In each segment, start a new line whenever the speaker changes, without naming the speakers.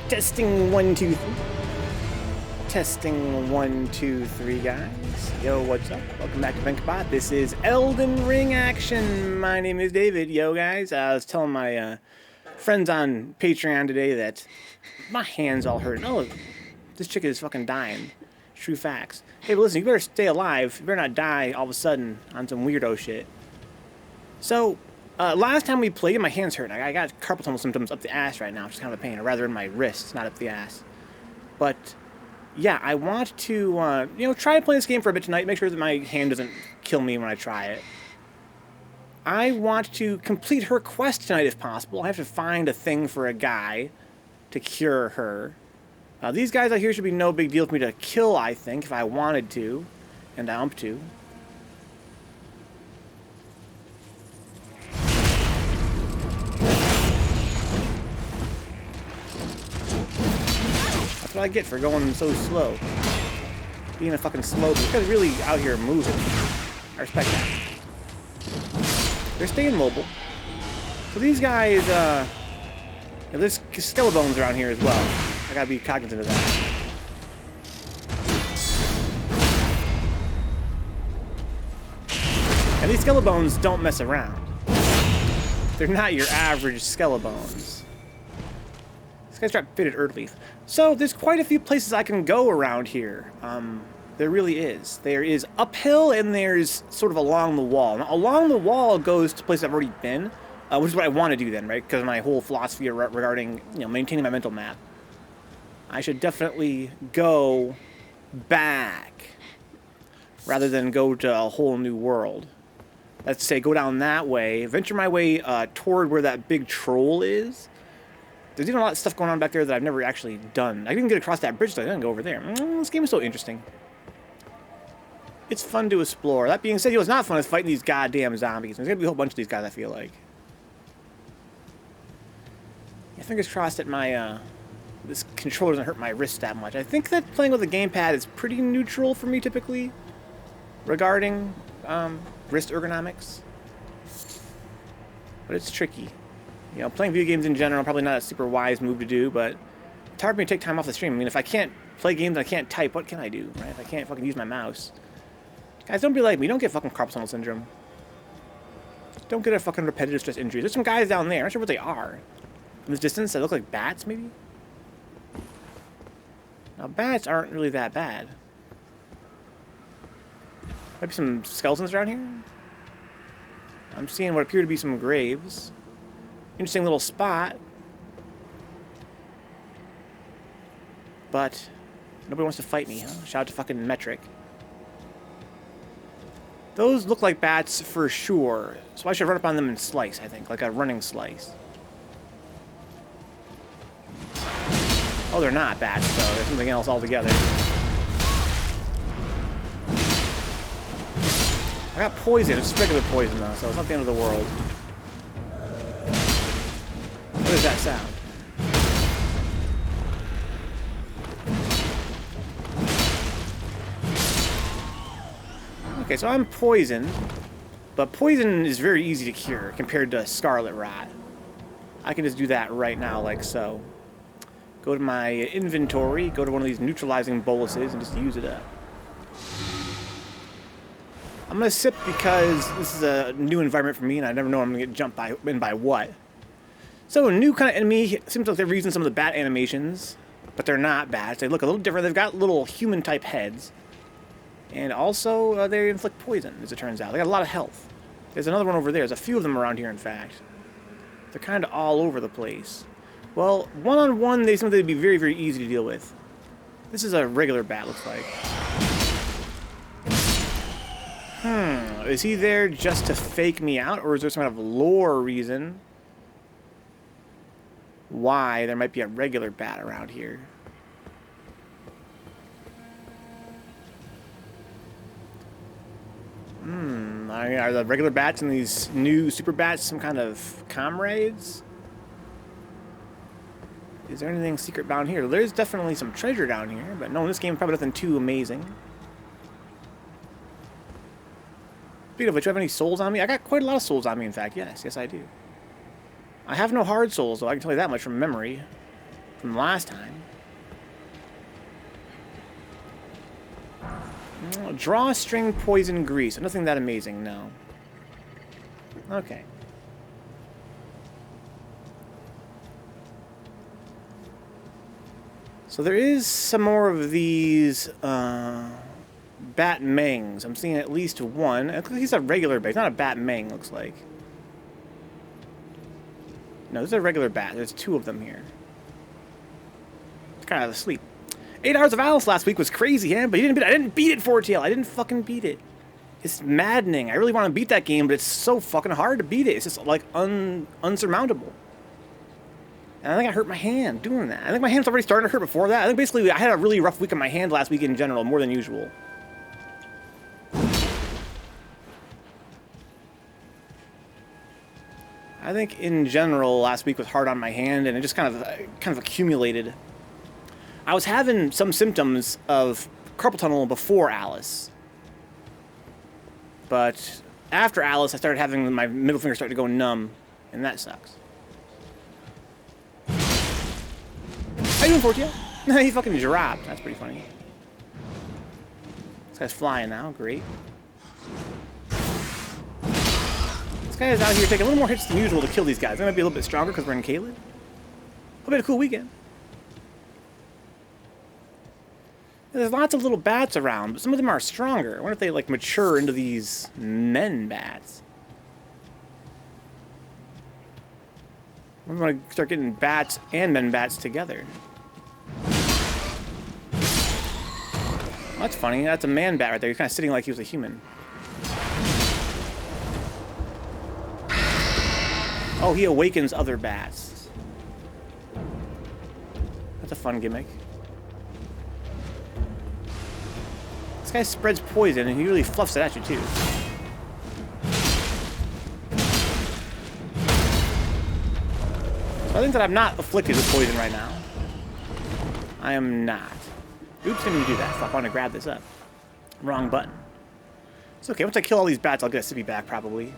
Testing 1, 2, 3. Testing 1, 2, 3, guys. Yo, what's up? Welcome back to Vencabot. This is Elden Ring action. My name is David. Yo, guys. I was telling my friends on Patreon today that my hands all hurt. Oh, this chick is fucking dying. True facts. Hey, but listen, you better stay alive. You better not die all of a sudden on some weirdo shit. So, last time we played, my hands hurt. I got carpal tunnel symptoms up the ass right now, which is kind of a pain. Or rather in my wrists, not up the ass. But, yeah, I want to, try to play this game for a bit tonight. Make sure that my hand doesn't kill me when I try it. I want to complete her quest tonight if possible. I have to find a thing for a guy to cure her. These guys out here should be no big deal for me to kill, I think, if I wanted to. And I to. That's what I get for going so slow. Being a fucking slow. These guys really out here moving. I respect that. They're staying mobile. So these guys, there's skelebones around here as well. I gotta be cognizant of that. And these skelebones don't mess around. They're not your average skelebones. This guy's trapped fitted Earthleaf. So there's quite a few places I can go around here. There really is. There is uphill and there's sort of along the wall. Now, along the wall goes to places I've already been, which is what I want to do then, right? Because of my whole philosophy regarding, maintaining my mental map. I should definitely go back rather than go to a whole new world. Let's say go down that way, venture my way toward where that big troll is. There's even a lot of stuff going on back there that I've never actually done. I didn't get across that bridge, so I didn't go over there. This game is so interesting. It's fun to explore. That being said, what's not fun is fighting these goddamn zombies. There's gonna be a whole bunch of these guys, I feel like. Yeah, fingers crossed that my this controller doesn't hurt my wrist that much. I think that playing with a gamepad is pretty neutral for me typically regarding wrist ergonomics. But it's tricky. Playing video games in general, probably not a super wise move to do, but it's hard for me to take time off the stream. I mean, if I can't play games and I can't type, what can I do, right? If I can't fucking use my mouse. Guys, don't be like me. Don't get fucking carpal tunnel syndrome. Don't get a fucking repetitive stress injury. There's some guys down there. I'm not sure what they are. In this distance, they look like bats, maybe? Now, bats aren't really that bad. Maybe some skeletons around here? I'm seeing what appear to be some graves. Interesting little spot. But nobody wants to fight me, huh? Shout out to fucking Metric. Those look like bats for sure. So I should run up on them and slice, I think. Like a running slice. Oh, they're not bats, though. They're something else altogether. I got poison. It's regular poison, though, so it's not the end of the world. What does that sound? Okay, so I'm poisoned, but poison is very easy to cure compared to scarlet rot. I can just do that right now, like so. Go to my inventory, go to one of these neutralizing boluses, and just use it up. I'm gonna sip because this is a new environment for me, and I never know I'm gonna get jumped by what. So a new kind of enemy. Seems like they're using some of the bat animations, but they're not bats. They look a little different. They've got little human-type heads. And also, they inflict poison, as it turns out. They got a lot of health. There's another one over there. There's a few of them around here, in fact. They're kind of all over the place. Well, one-on-one, they seem to be very, very easy to deal with. This is a regular bat, looks like. Is he there just to fake me out, or is there some kind of lore reason why there might be a regular bat around here? Are the regular bats and these new super bats some kind of comrades? Is there anything secret down here? There's definitely some treasure down here, but no, in this game probably nothing too amazing. Speaking of which, do I have any souls on me? I got quite a lot of souls on me, in fact. Yes, I do. I have no hard souls, though. I can tell you that much from memory. from last time. Drawstring poison grease. Nothing that amazing, no. Okay. So there is some more of these bat mangs. I'm seeing at least one. He's a regular bat. He's not a bat mang, looks like. No, this is a regular bat. There's two of them here. It's kind of asleep. 8 hours of Alice last week was crazy, yeah? But you didn't beat it. I didn't beat it, 4TL. I didn't fucking beat it. It's maddening. I really want to beat that game, but it's so fucking hard to beat it. It's just, like, unsurmountable. And I think I hurt my hand doing that. I think my hand's already starting to hurt before that. I think basically I had a really rough week on my hand last week in general, more than usual. I think in general last week was hard on my hand, and it just kind of accumulated. I was having some symptoms of carpal tunnel before Alice. But after Alice, I started having my middle finger start to go numb, and that sucks. How you doing, Fortia? He fucking dropped. That's pretty funny. This guy's flying now. Great. This guy is out here taking a little more hits than usual to kill these guys. They might be a little bit stronger because we're in Caelid. Hope you had a cool weekend. There's lots of little bats around, but some of them are stronger. I wonder if they, like, mature into these men bats. I'm going to start getting bats and men bats together. Well, that's funny. That's a man bat right there. He's kind of sitting like he was a human. Oh, he awakens other bats. That's a fun gimmick. This guy spreads poison, and he really fluffs it at you, too. So I think that I'm not afflicted with poison right now. I am not. Oops, didn't even do that. Fuck, I want to grab this up. Wrong button. It's okay. Once I kill all these bats, I'll get a sippy back, probably.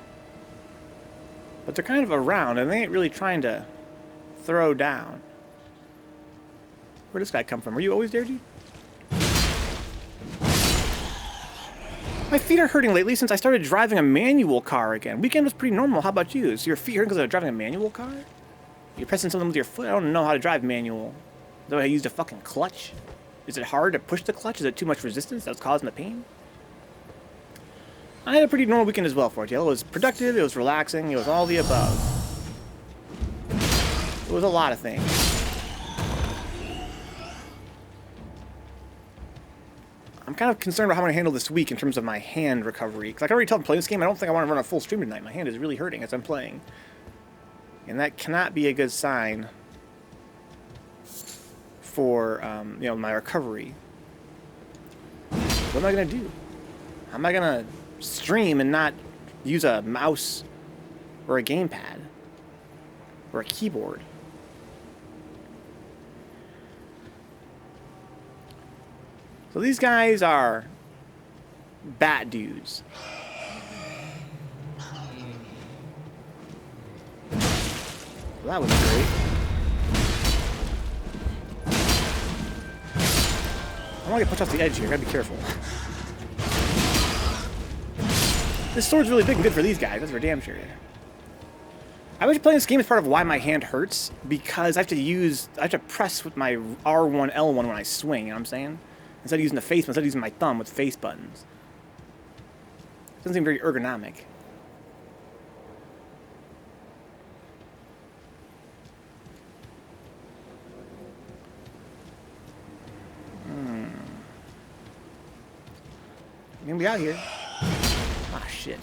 But they're kind of around, and they ain't really trying to throw down. Where'd this guy come from? Were you always there, dude? My feet are hurting lately since I started driving a manual car again. Weekend was pretty normal. How about you? Is your feet hurting because of driving a manual car? You're pressing something with your foot? I don't know how to drive manual. Is that why I used a fucking clutch? Is it hard to push the clutch? Is it too much resistance that's causing the pain? I had a pretty normal weekend as well for it. It was productive, it was relaxing, it was all the above. It was a lot of things. I'm kind of concerned about how I'm going to handle this week in terms of my hand recovery. Because I can already tell I'm playing this game, I don't think I want to run a full stream tonight. My hand is really hurting as I'm playing. And that cannot be a good sign for, you know, my recovery. What am I going to do? How am I going to stream and not use a mouse or a gamepad or a keyboard? So these guys are bat dudes. Well, that was great. I want to get pushed off the edge here. Gotta be careful. This sword's really big and good for these guys. That's for damn sure. I was playing this game as part of why my hand hurts, because I have to press with my R1, L1 when I swing, you know what I'm saying? Instead of using the face, instead of using my thumb with face buttons. It doesn't seem very ergonomic. I'm gonna be out here. Ah, shit.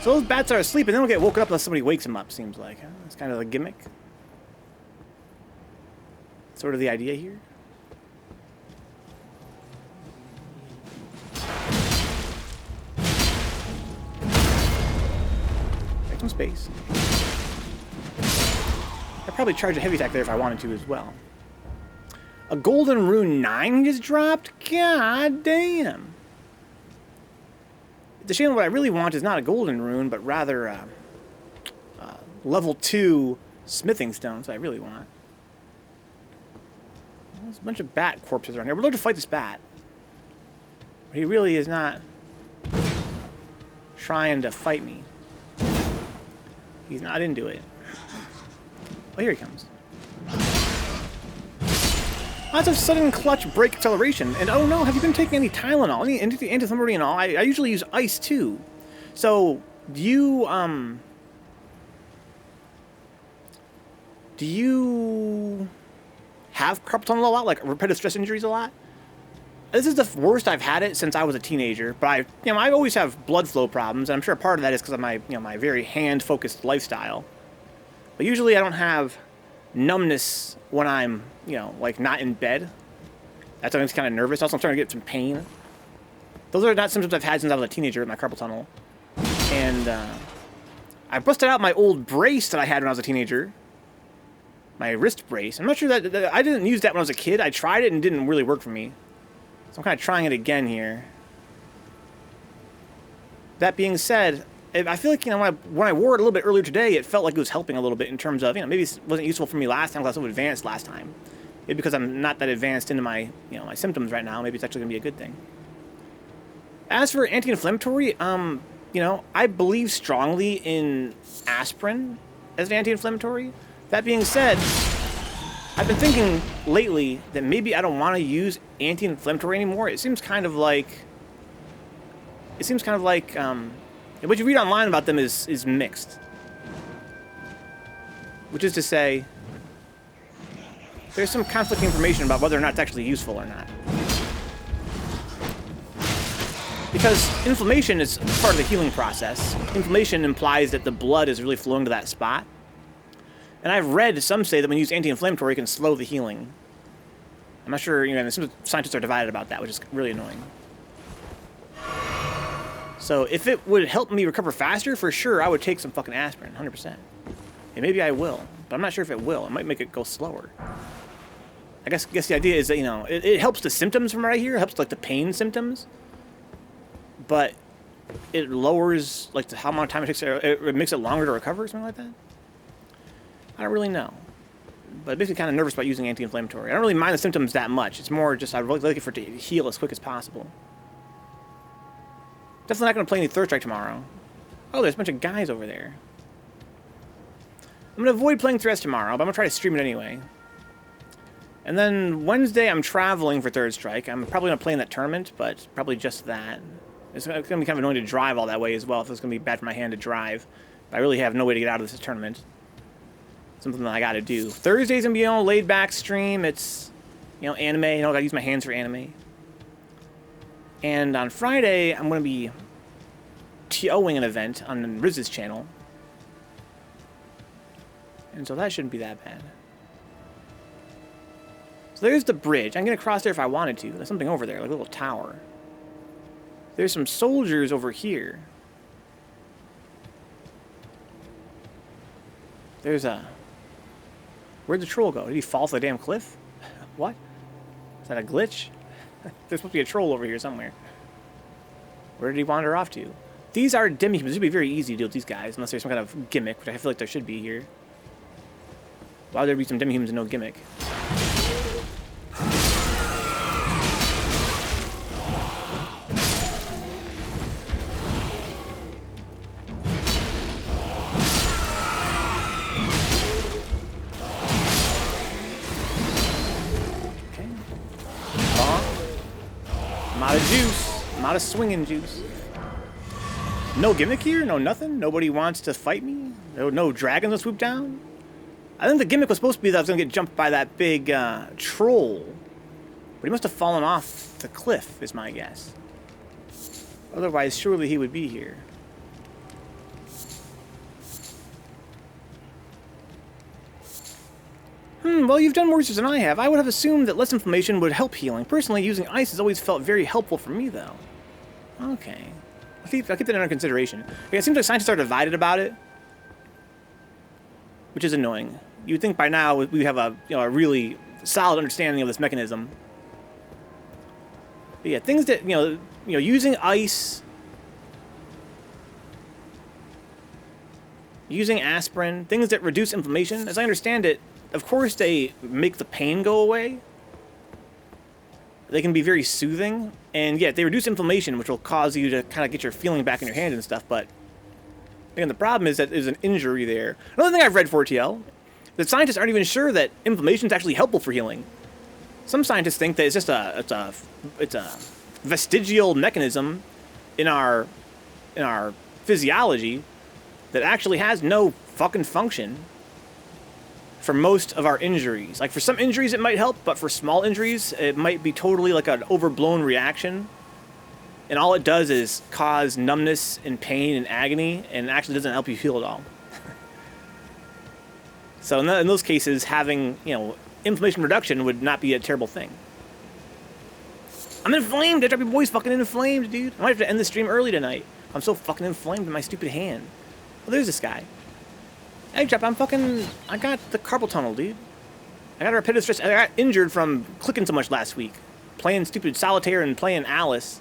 So those bats are asleep and they don't get woken up unless somebody wakes them up, seems like. That's kind of the gimmick. Sort of the idea here. Take some space. I'd probably charge a heavy attack there if I wanted to as well. A golden rune 9 just dropped? God damn. It's a shame. What I really want is not a golden rune, but rather level 2 Smithing stones, I really want. There's a bunch of bat corpses around here. We're looking to fight this bat. But he really is not trying to fight me. He's not into it. Oh, here he comes. Lots of sudden clutch brake acceleration. And oh no, have you been taking any Tylenol? Any anti-inflammatory and all? I usually use ice too. So, do you have carpal tunnel a lot? Like repetitive stress injuries a lot? This is the worst I've had it since I was a teenager. But I always have blood flow problems. And I'm sure part of that is because of my, my very hand-focused lifestyle. But usually I don't have numbness when I'm, like not in bed. That's why I'm kind of nervous. Also, I'm starting to get some pain. Those are not symptoms I've had since I was a teenager with my carpal tunnel. And I busted out my old brace that I had when I was a teenager. My wrist brace. I'm not sure that I didn't use that when I was a kid. I tried it and it didn't really work for me. So I'm kind of trying it again here. That being said, I feel like, when I wore it a little bit earlier today, it felt like it was helping a little bit in terms of, maybe it wasn't useful for me last time because I was so advanced last time. Maybe because I'm not that advanced into my, my symptoms right now, maybe it's actually going to be a good thing. As for anti-inflammatory, I believe strongly in aspirin as an anti-inflammatory. That being said, I've been thinking lately that maybe I don't want to use anti-inflammatory anymore. It seems kind of like what you read online about them is mixed. Which is to say, there's some conflicting information about whether or not it's actually useful or not. Because inflammation is part of the healing process. Inflammation implies that the blood is really flowing to that spot. And I've read some say that when you use anti-inflammatory, it can slow the healing. I'm not sure, some scientists are divided about that, which is really annoying. So if it would help me recover faster, for sure, I would take some fucking aspirin, 100%. And maybe I will, but I'm not sure if it will. It might make it go slower. I guess the idea is that, it helps the symptoms from right here. It helps, like, the pain symptoms. But it lowers, like, how much time it takes. It makes it longer to recover or something like that. I don't really know. But it makes me kind of nervous about using anti-inflammatory. I don't really mind the symptoms that much. It's more just I'd really like it for it to heal as quick as possible. Definitely not going to play any Third Strike tomorrow. Oh, there's a bunch of guys over there. I'm going to avoid playing Threats tomorrow, but I'm going to try to stream it anyway. And then Wednesday, I'm traveling for Third Strike. I'm probably going to play in that tournament, but probably just that. It's going to be kind of annoying to drive all that way as well, if it's going to be bad for my hand to drive. But I really have no way to get out of this tournament. Something that I got to do. Thursday's going to be a laid-back stream. It's, anime. I got to use my hands for anime. And on Friday, I'm going to be TOing an event on Riz's channel. And so that shouldn't be that bad. So there's the bridge. I'm going to cross there if I wanted to. There's something over there, like a little tower. There's some soldiers over here. There's a... Where'd the troll go? Did he fall off the damn cliff? What? Is that a glitch? There's supposed to be a troll over here somewhere. Where did he wander off to? These are demi-humans. This would be very easy to deal with these guys, unless there's some kind of gimmick, which I feel like there should be here. Why would there be some demi-humans and no gimmick? Out of juice. I'm out of swinging juice. No gimmick here? No nothing? Nobody wants to fight me? No dragons to swoop down? I think the gimmick was supposed to be that I was going to get jumped by that big troll. But he must have fallen off the cliff, is my guess. Otherwise, surely he would be here. Well, you've done more research than I have. I would have assumed that less inflammation would help healing. Personally, using ice has always felt very helpful for me, though. Okay. I'll keep that under consideration. Okay, it seems like scientists are divided about it, which is annoying. You'd think by now we have a really solid understanding of this mechanism. But yeah, things that using ice using aspirin, things that reduce inflammation. As I understand it, of course they make the pain go away. They can be very soothing, and yeah, they reduce inflammation, which will cause you to kind of get your feeling back in your hand and stuff, but again, the problem is that there's an injury there. Another thing I've read 4TL, that scientists aren't even sure that inflammation is actually helpful for healing. Some scientists think that it's just it's a vestigial mechanism in our physiology that actually has no fucking function for most of our injuries. Like, for some injuries it might help, but for small injuries it might be totally like an overblown reaction, and all it does is cause numbness and pain and agony, and actually doesn't help you heal at all. So in those cases, having, you know, inflammation reduction would not be a terrible thing. I'm inflamed. I dropped your boy's fucking inflamed, dude. I might have to end the stream early tonight. I'm so fucking inflamed in my stupid hand. Well, there's this guy. Hey, Drop, I got the carpal tunnel, dude. I got a repetitive stress. I got injured from clicking so much last week. Playing stupid solitaire and playing Alice,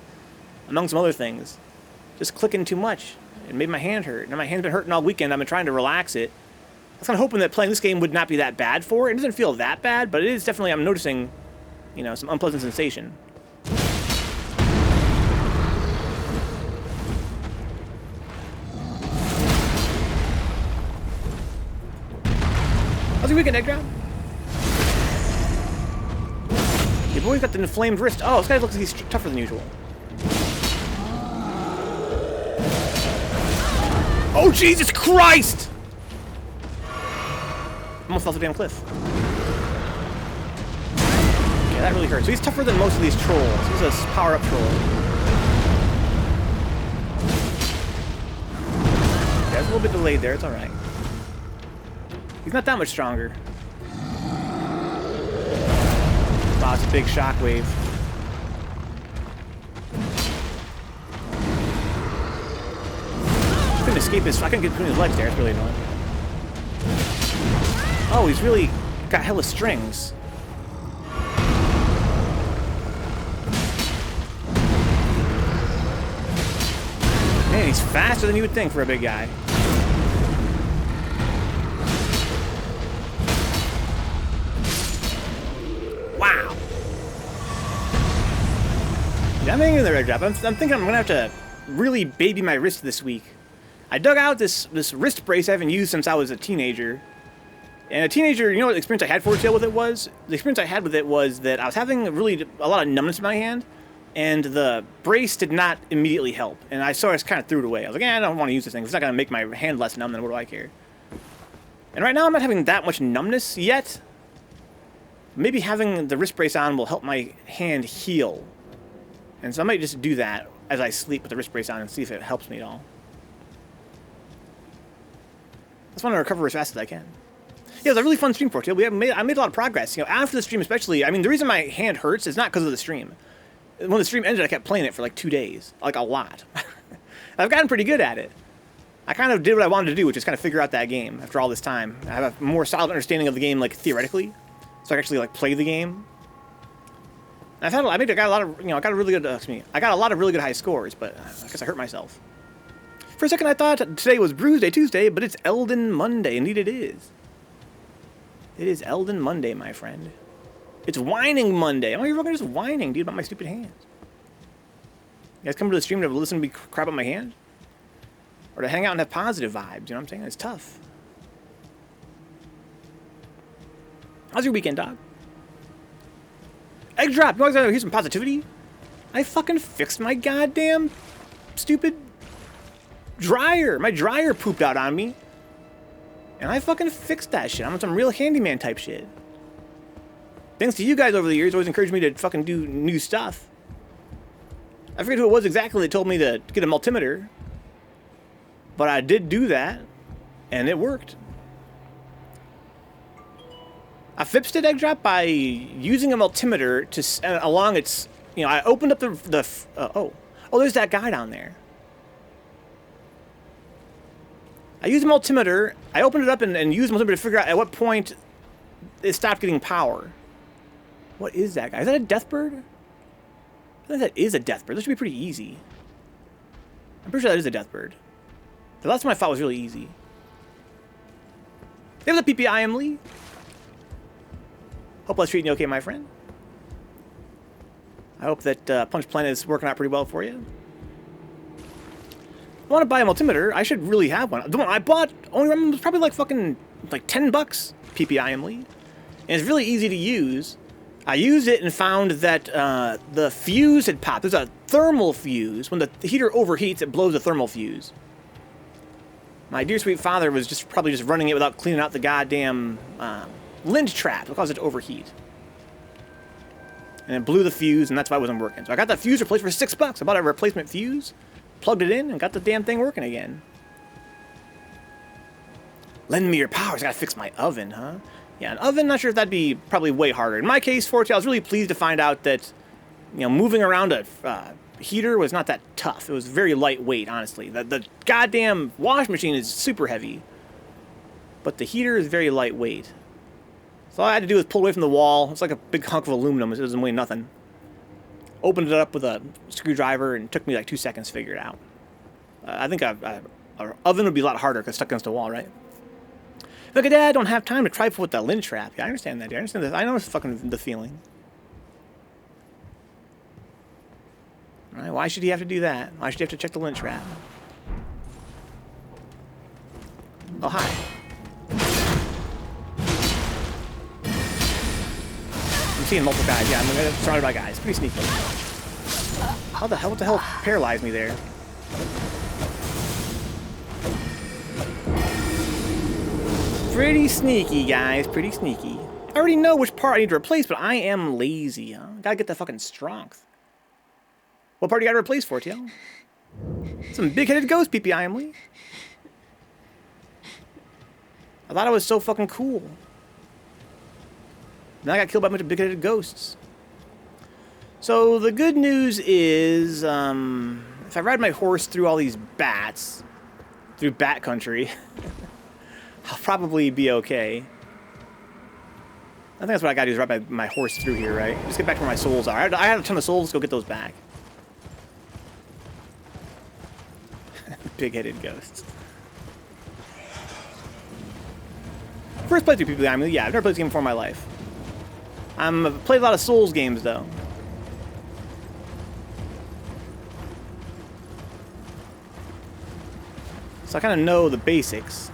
among some other things. Just clicking too much. It made my hand hurt. And my hand's been hurting all weekend. I've been trying to relax it. I was kind of hoping that playing this game would not be that bad for it. It doesn't feel that bad, but it is definitely, I'm noticing, you know, some unpleasant sensation. How's your weekend, Egg Drop? Your boy's got the inflamed wrist. Oh, this guy looks like he's tougher than usual. Oh, Jesus Christ! Almost fell off the damn cliff. Yeah, that really hurts. So he's tougher than most of these trolls. He's a power-up troll. Yeah, it's a little bit delayed there. It's alright. He's not that much stronger. Wow, it's a big shockwave. Couldn't escape his. I couldn't get between his legs there. It's really annoying. Oh, he's really got hella strings. Man, he's faster than you would think for a big guy. Wow. Yeah, I'm hanging in there, Red Drop. I'm thinking I'm gonna have to really baby my wrist this week. I dug out this wrist brace I haven't used since I was a teenager. And a teenager, you know what the experience I had for tail with it was? The experience I had with it was that I was having really a lot of numbness in my hand, and the brace did not immediately help. And I sort of kind of threw it away. I was like, I don't want to use this thing. It's not going to make my hand less numb, then what do I care? And right now I'm not having that much numbness yet. Maybe having the wrist brace on will help my hand heal. And so I might just do that as I sleep with the wrist brace on and see if it helps me at all. I just want to recover as fast as I can. Yeah, it was a really fun stream for you. I made a lot of progress. You know, after the stream especially, I mean, the reason my hand hurts is not because of the stream. When the stream ended, I kept playing it for like 2 days. Like, a lot. I've gotten pretty good at it. I kind of did what I wanted to do, which is kind of figure out that game after all this time. I have a more solid understanding of the game, like, theoretically. So I can actually, like, play the game. And I got a lot of, you know, I got a lot of really good high scores, but I guess I hurt myself. For a second, I thought today was Bruise Day Tuesday, but it's Elden Monday. Indeed it is. It is Elden Monday, my friend. It's Whining Monday. Oh, you're fucking just whining, dude, about my stupid hands. You guys come to the stream to listen to me crap on my hand? Or to hang out and have positive vibes, you know what I'm saying? It's tough. How's your weekend, dog? Egg Drop, you always gotta hear some positivity? I fucking fixed my goddamn stupid dryer. My dryer pooped out on me. And I fucking fixed that shit. I'm on some real handyman type shit. Thanks to you guys over the years, always encouraged me to fucking do new stuff. I forget who it was exactly that told me to get a multimeter. But I did do that. And it worked. I fixed it, Egg Drop, by using a multimeter to along its... You know, I opened up oh, there's that guy down there. I used a multimeter, I opened it up and used the multimeter to figure out at what point it stopped getting power. What is that guy? Is that a death bird? I think that is a death bird. That should be pretty easy. I'm pretty sure that is a death bird. The last time I fought was really easy. There's a PPI Lee. Hope I was treating you okay, my friend. I hope that Punch Planet is working out pretty well for you. I want to buy a multimeter. I should really have one. The one I bought, only remember, was probably like fucking like $10 PPI Lee. And it's really easy to use. I used it and found that the fuse had popped. There's a thermal fuse. When the heater overheats, it blows a thermal fuse. My dear sweet father was probably just running it without cleaning out the goddamn lint trap. It caused it to overheat. And it blew the fuse, and that's why it wasn't working. So I got that fuse replaced for $6. I bought a replacement fuse, plugged it in, and got the damn thing working again. Lend me your powers. I gotta fix my oven, huh? Yeah, an oven, not sure if that'd be probably way harder. In my case, fortunately, I was really pleased to find out that, you know, moving around a heater was not that tough. It was very lightweight, honestly. The goddamn wash machine is super heavy, but the heater is very lightweight. So all I had to do was pull away from the wall. It's like a big hunk of aluminum. It doesn't weigh nothing. Opened it up with a screwdriver, and it took me like 2 seconds to figure it out. I think an oven would be a lot harder because it's stuck against the wall, right? Look at that, I don't have time to trifle with that lint trap. Yeah, I understand that, dude. I understand that. I know it's fucking the feeling. Alright, why should he have to do that? Why should he have to check the lint trap? Oh, hi. I'm seeing multiple guys. Yeah, I'm surrounded by guys. Pretty sneaky. What the hell paralyzed me there? Pretty sneaky, guys. Pretty sneaky. I already know which part I need to replace, but I am lazy, huh? Gotta get the fucking strength. What part do you gotta replace for, TL? Some big-headed ghost, PPI Emily. I thought I was so fucking cool. Now I got killed by a bunch of big-headed ghosts. So the good news is, if I ride my horse through all these bats, through bat country, I'll probably be okay. I think that's what I gotta do, is ride my horse through here, right? Just get back to where my souls are. I had a ton of souls, let's go get those back. Big-headed ghosts. First playthrough, people. I mean, yeah, I've never played this game before in my life. I've played a lot of Souls games, though. So I kind of know the basics.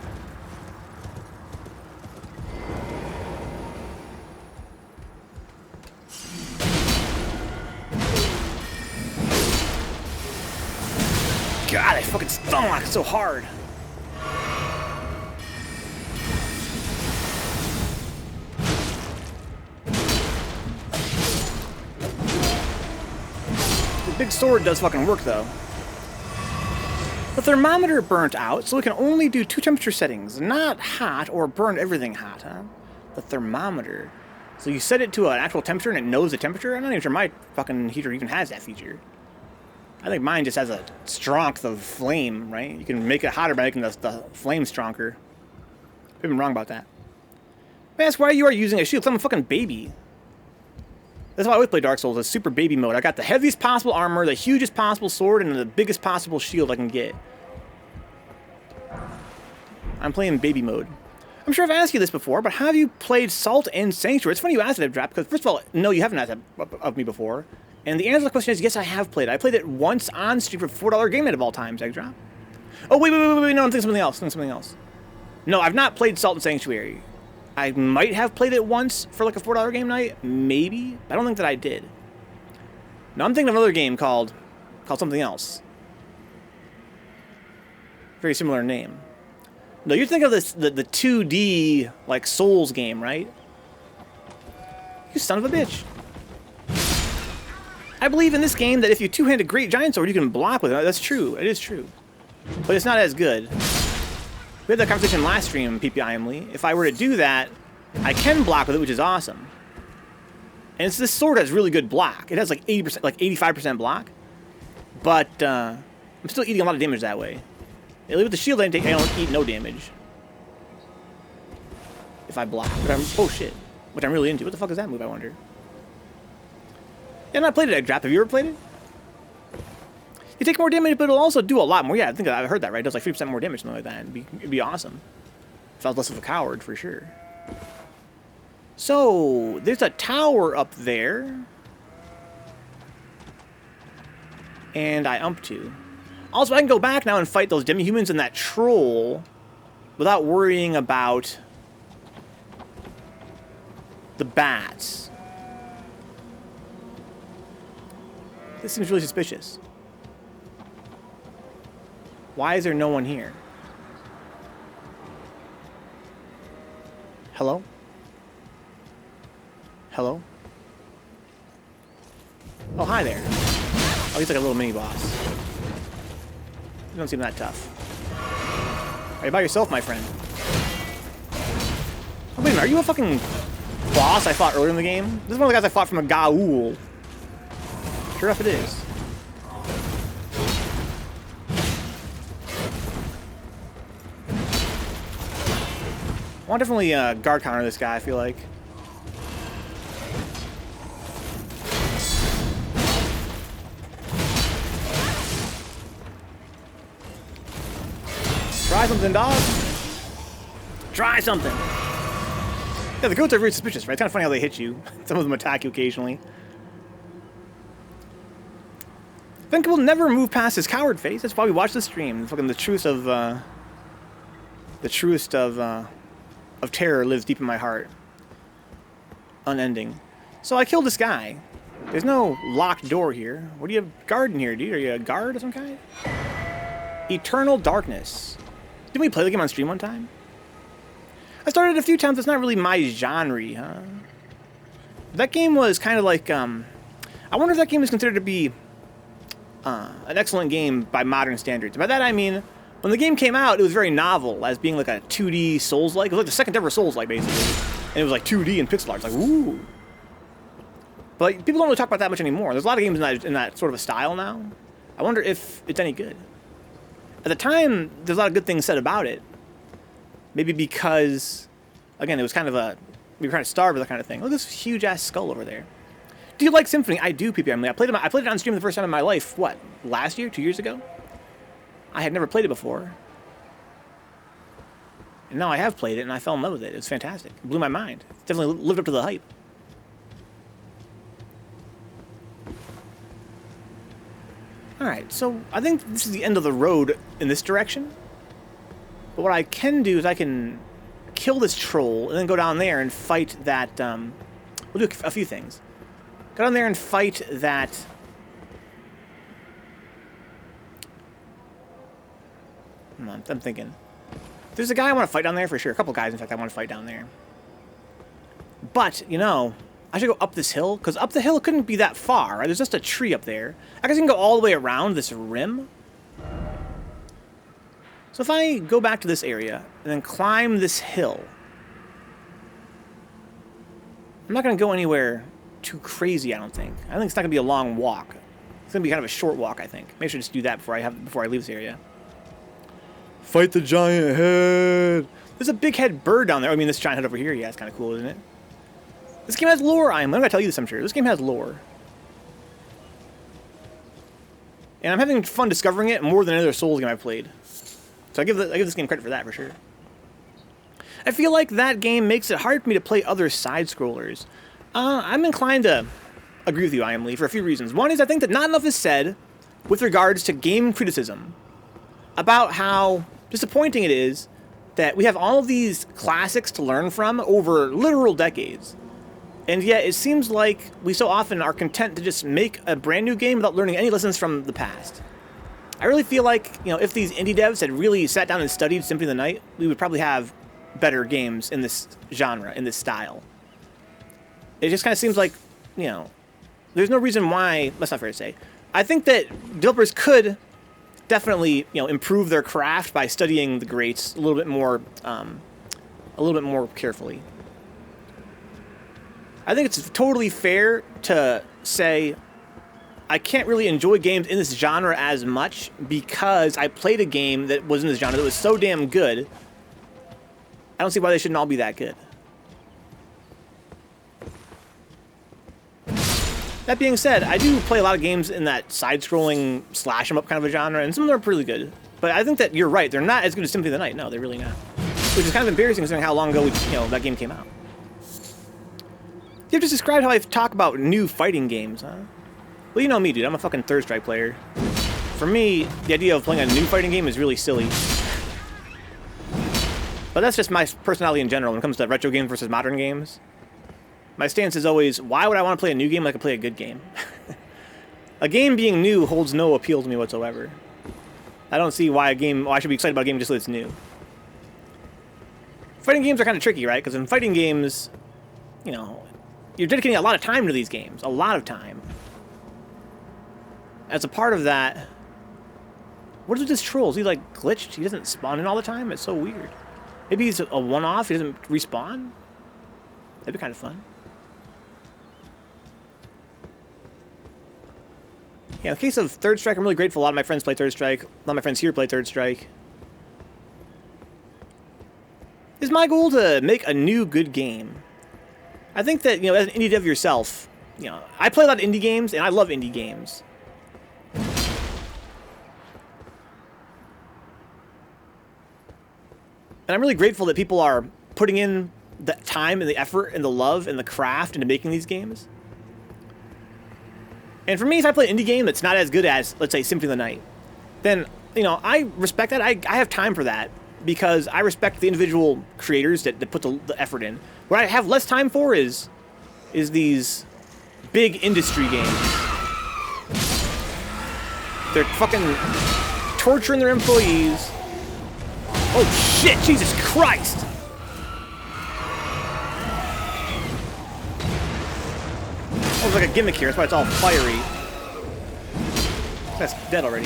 God, I fucking stomach so hard. The big sword does fucking work, though. The thermometer burnt out, so we can only do 2 temperature settings. Not hot or burn everything hot, huh? The thermometer. So you set it to an actual temperature and it knows the temperature? I'm not even sure my fucking heater even has that feature. I think mine just has a strength of flame, right? You can make it hotter by making the flame stronger. I've been wrong about that. May I ask why you are using a shield? I'm a fucking baby. That's why I always play Dark Souls, is super baby mode. I got the heaviest possible armor, the hugest possible sword, and the biggest possible shield I can get. I'm playing baby mode. I'm sure I've asked you this before, but have you played Salt and Sanctuary? It's funny you asked that, Drop, because first of all, no, you haven't asked that of me before. And the answer to the question is, yes, I have played it. I played it once on stream for $4 game night of all times, Egg Drop. Oh, wait, no, I'm thinking something else. No, I've not played Salt and Sanctuary. I might have played it once for like a $4 game night, maybe. I don't think that I did. No, I'm thinking of another game called something else. Very similar name. No, you're thinking of this the 2D like Souls game, right? You son of a bitch. I believe in this game that if you two-hand a great giant sword, you can block with it. That's true. It is true. But it's not as good. We had that conversation last stream, PPI Emily. If I were to do that, I can block with it, which is awesome. And this sword has really good block. It has like 80%, like 85% block. But I'm still eating a lot of damage that way. With the shield, I don't eat no damage. If I block. Oh shit. Which I'm really into. What the fuck is that move, I wonder? Yeah, I've not played it, Egg Drop. Have you ever played it? You take more damage, but it'll also do a lot more. Yeah, I think I've heard that, right? It does like 3% more damage, something like that. It'd be awesome. If I was less of a coward, for sure. So, there's a tower up there. And I ump to. Also, I can go back now and fight those demi-humans and that troll without worrying about the bats. This seems really suspicious. Why is there no one here? Hello? Hello? Oh, hi there. Oh, he's like a little mini-boss. You don't seem that tough. Are you by yourself, my friend? Oh, wait a minute, are you a fucking boss I fought earlier in the game? This is one of the guys I fought from a Gaul. Sure enough it is. I want to definitely guard counter this guy, I feel like. Try something, dog. Try something. Yeah, the goats are very suspicious, right? It's kind of funny how they hit you. Some of them attack you occasionally. Vencabot never move past his coward face. That's why we watch the stream. Fucking the truest of terror lives deep in my heart. Unending. So I killed this guy. There's no locked door here. What do you have guarding here, dude? Are you a guard of some kind? Eternal Darkness. Didn't we play the game on stream one time? I started it a few times. It's not really my genre, huh? That game was kind of like, I wonder if that game is considered to be an excellent game by modern standards. By that I mean, when the game came out, it was very novel as being like a 2D Souls-like. It was like the second ever Souls-like, basically. And it was like 2D and pixel art. It's like, ooh. But people don't really talk about that much anymore. There's a lot of games in that sort of a style now. I wonder if it's any good. At the time, there's a lot of good things said about it. Maybe because, again, it was kind of we were kind of starved with that kind of thing. Look at this huge-ass skull over there. Do you like Symphony? I do, PPM. I played it on stream the first time in my life, what, last year? 2 years ago? I had never played it before. And now I have played it, and I fell in love with it. It was fantastic. It blew my mind. It definitely lived up to the hype. Alright, so I think this is the end of the road in this direction. But what I can do is I can kill this troll and then go down there and fight that, we'll do a few things. Go down there and fight that... I'm thinking. There's a guy I want to fight down there for sure. A couple guys, in fact, I want to fight down there. But, you know, I should go up this hill, because up the hill couldn't be that far, right? There's just a tree up there. I guess I can go all the way around this rim. So if I go back to this area and then climb this hill, I'm not going to go anywhere too crazy, I don't think. I think it's not going to be a long walk. It's going to be kind of a short walk, I think. Maybe I should just do that before I leave this area. Fight the giant head! There's a big head bird down there. I mean, this giant head over here, yeah, it's kind of cool, isn't it? This game has lore, I'm going to tell you this, I'm sure. This game has lore. And I'm having fun discovering it more than any other Souls game I've played. So I give this game credit for that, for sure. I feel like that game makes it hard for me to play other side-scrollers. I'm inclined to agree with you, I Am Lee, for a few reasons. One is I think that not enough is said with regards to game criticism about how disappointing it is that we have all of these classics to learn from over literal decades. And yet it seems like we so often are content to just make a brand new game without learning any lessons from the past. I really feel like, you know, if these indie devs had really sat down and studied Symphony of the Night, we would probably have better games in this genre, in this style. It just kind of seems like, you know, there's no reason why, that's not fair to say. I think that developers could definitely, you know, improve their craft by studying the greats a little bit more carefully. I think it's totally fair to say I can't really enjoy games in this genre as much because I played a game that was in this genre that was so damn good. I don't see why they shouldn't all be that good. That being said, I do play a lot of games in that side-scrolling slash-em-up kind of a genre, and some of them are pretty good. But I think that you're right. They're not as good as Symphony of the Night. No, they're really not. which is kind of embarrassing considering how long ago that game came out. You've just described how I talk about new fighting games, huh? Well, you know me, dude. I'm a fucking Third Strike player. For me, the idea of playing a new fighting game is really silly. But that's just my personality in general when it comes to retro games versus modern games. My stance is always, why would I want to play a new game when I could play a good game? A game being new holds no appeal to me whatsoever. I don't see why I should be excited about a game just so it's new. Fighting games are kind of tricky, right? Because in fighting games, you're dedicating a lot of time to these games. A lot of time. As a part of that, what is with this troll? Is he like glitched? He doesn't spawn in all the time? It's so weird. Maybe he's a one-off, he doesn't respawn? That'd be kind of fun. Yeah, in the case of Third Strike, I'm really grateful. A lot of my friends play Third Strike. A lot of my friends here play Third Strike. Is my goal to make a new good game? I think that, as an indie dev yourself, I play a lot of indie games, and I love indie games. And I'm really grateful that people are putting in the time and the effort and the love and the craft into making these games. And for me, if I play an indie game that's not as good as, let's say, Symphony of the Night, then, I respect that. I have time for that because I respect the individual creators that put the effort in. What I have less time for is these big industry games. They're fucking torturing their employees. Oh shit, Jesus Christ! Oh, there's like a gimmick here, that's why it's all fiery. That's dead already.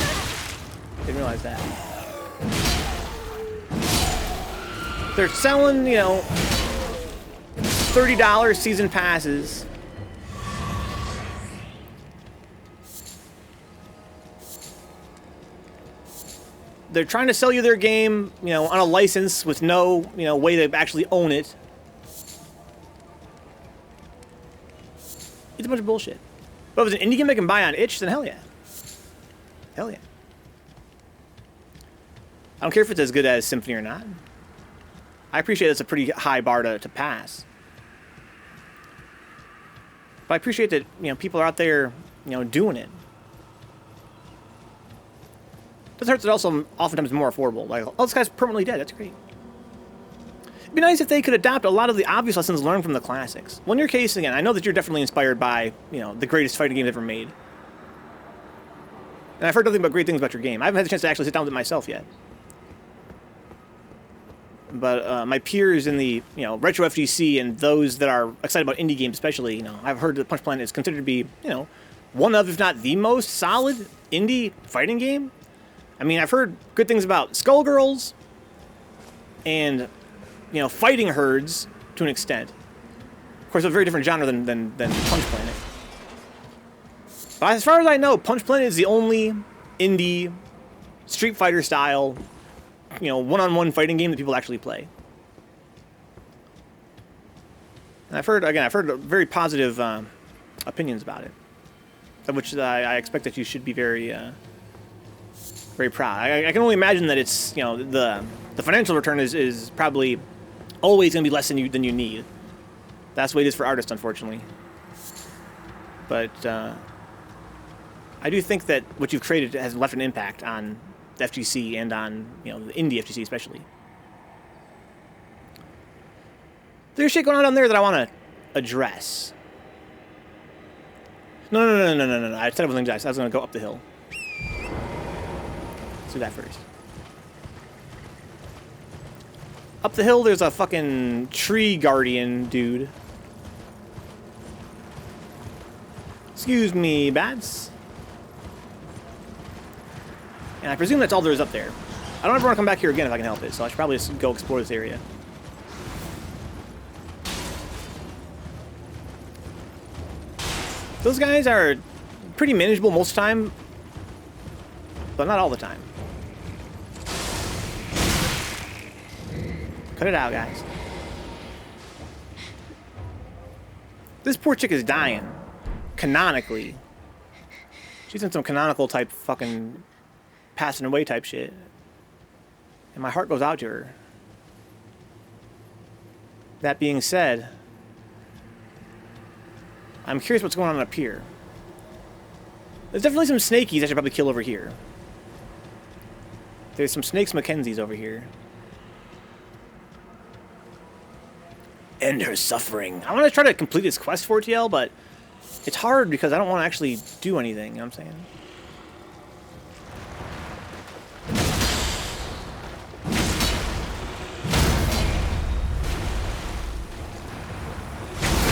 Didn't realize that. They're selling, $30 season passes. They're trying to sell you their game, on a license with no, way to actually own it. It's a bunch of bullshit. But if it's an indie game I can buy on itch, then hell yeah. Hell yeah. I don't care if it's as good as Symphony or not. I appreciate it's a pretty high bar to pass. But I appreciate that, people are out there, doing it. Doesn't hurt that also oftentimes more affordable. Like, oh, this guy's permanently dead. That's great. It'd be nice if they could adopt a lot of the obvious lessons learned from the classics. Well, in your case, again, I know that you're definitely inspired by, the greatest fighting game ever made. And I've heard nothing but great things about your game. I haven't had the chance to actually sit down with it myself yet. But my peers in the, retro FGC and those that are excited about indie games especially, I've heard that Punch Planet is considered to be, one of, if not the most solid indie fighting game. I mean, I've heard good things about Skullgirls and, fighting herds to an extent. Of course, a very different genre than Punch Planet. But as far as I know, Punch Planet is the only indie Street Fighter style, one-on-one fighting game that people actually play. And I've heard very positive opinions about it, of which I expect that you should be very proud. I can only imagine that it's, the financial return is probably always going to be less than you need. That's the way it is for artists, unfortunately. But I do think that what you've created has left an impact on the FGC and on, the indie FGC especially. There's shit going on down there that I want to address. No. I said I was going to go up the hill. Let's do that first. Up the hill, there's a fucking tree guardian dude. Excuse me, bats. And I presume that's all there is up there. I don't ever want to come back here again if I can help it, so I should probably just go explore this area. Those guys are pretty manageable most of the time, but not all the time. Cut it out, guys. This poor chick is dying. Canonically. She's in some canonical type fucking passing away type shit. And my heart goes out to her. That being said, I'm curious what's going on up here. There's definitely some snakies I should probably kill over here. There's some Snakes Mackenzies over here. End her suffering. I want to try to complete this quest for TL, but it's hard because I don't want to actually do anything, you know what I'm saying?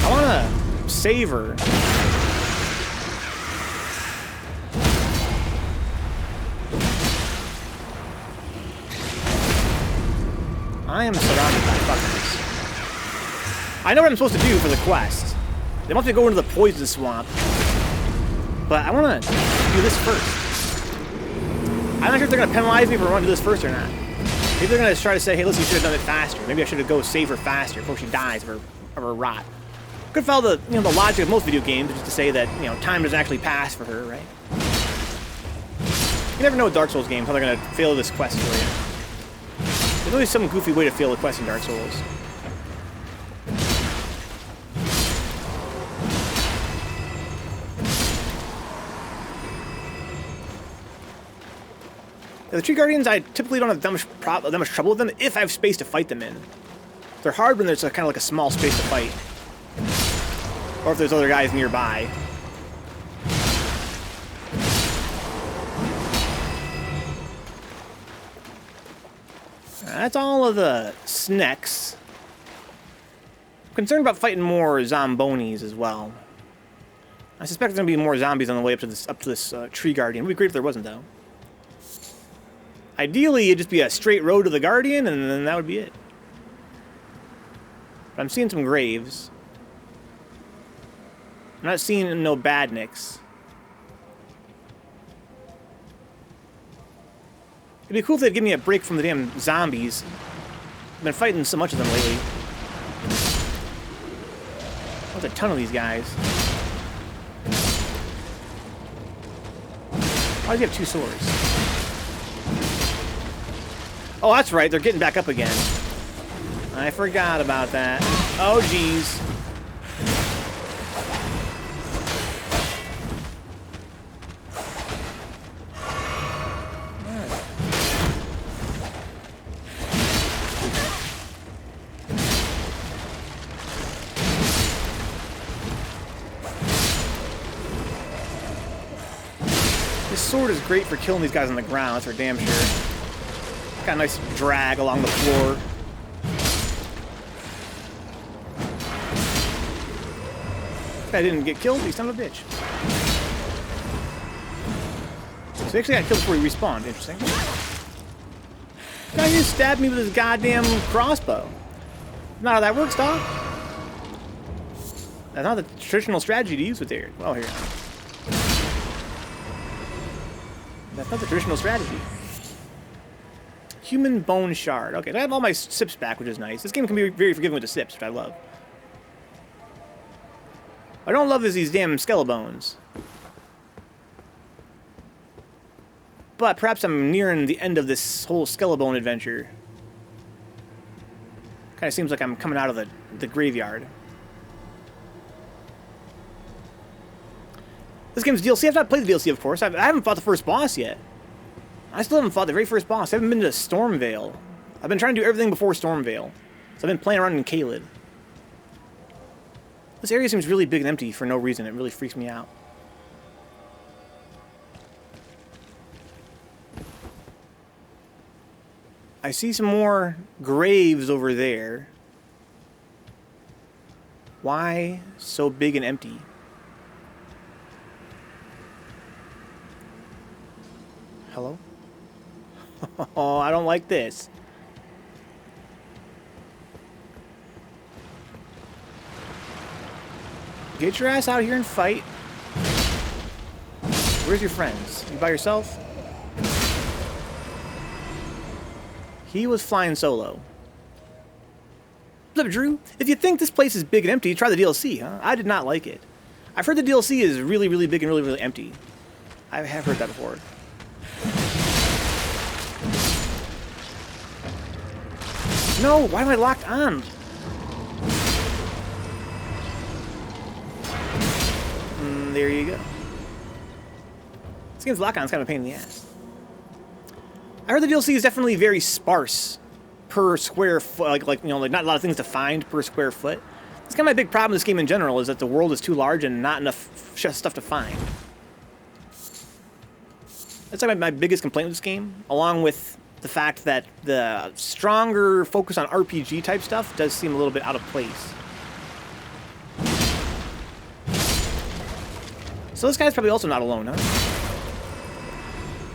I want to save her. I am surrounded by fuckers. I know what I'm supposed to do for the quest. They want me to go into the poison swamp. But I want to do this first. I'm not sure if they're going to penalize me for wanting to do this first or not. Maybe they're going to try to say, hey, listen, you should have done it faster. Maybe I should have go save her faster before she dies of her rot. Could follow the, the logic of most video games, which is to say that, time doesn't actually pass for her, right? You never know with Dark Souls games how they're going to fail this quest for you. There's always some goofy way to fail a quest in Dark Souls. The Tree Guardians, I typically don't have that much trouble with them if I have space to fight them in. They're hard when there's kind of like a small space to fight. Or if there's other guys nearby. That's all of the snacks. I'm concerned about fighting more zombonis as well. I suspect there's going to be more zombies on the way up to this Tree Guardian. It would be great if there wasn't, though. Ideally, it'd just be a straight road to the Guardian, and then that would be it. But I'm seeing some graves. I'm not seeing no badniks. It'd be cool if they'd give me a break from the damn zombies. I've been fighting so much of them lately. There's a ton of these guys. Why do you have two swords? Oh, that's right. They're getting back up again. I forgot about that. Oh, jeez. This sword is great for killing these guys on the ground. That's for damn sure. Got a nice drag along the floor. I didn't get killed, you son of a bitch. So he actually got killed before he respawned. Interesting. Guy just stabbed me with his goddamn crossbow. Not how that works, dog. That's not the traditional strategy to use with there. Well, here. That's not the traditional strategy. Human bone shard. Okay, I have all my sips back, which is nice. This game can be very forgiving with the sips, which I love. What I don't love is these damn skelebones. But perhaps I'm nearing the end of this whole skelebone adventure. Kind of seems like I'm coming out of the graveyard. This game's DLC. I've not played the DLC, of course. I haven't fought the first boss yet. I still haven't fought the very first boss. I haven't been to Stormvale. I've been trying to do everything before Stormvale. So I've been playing around in Caelid. This area seems really big and empty for no reason. It really freaks me out. I see some more graves over there. Why so big and empty? Hello? Oh, I don't like this. Get your ass out here and fight. Where's your friends? You by yourself? He was flying solo. What's up, Drew? If you think this place is big and empty, try the DLC, huh? I did not like it. I've heard the DLC is really, really big and really, really empty. I have heard that before. No, why am I locked on? And there you go. This game's lock-on is kind of a pain in the ass. I heard the DLC is definitely very sparse per square foot, like not a lot of things to find per square foot. That's kind of my big problem with this game in general, is that the world is too large and not enough stuff to find. That's like my biggest complaint with this game, along with the fact that the stronger focus on RPG type stuff does seem a little bit out of place. So this guy's probably also not alone, huh?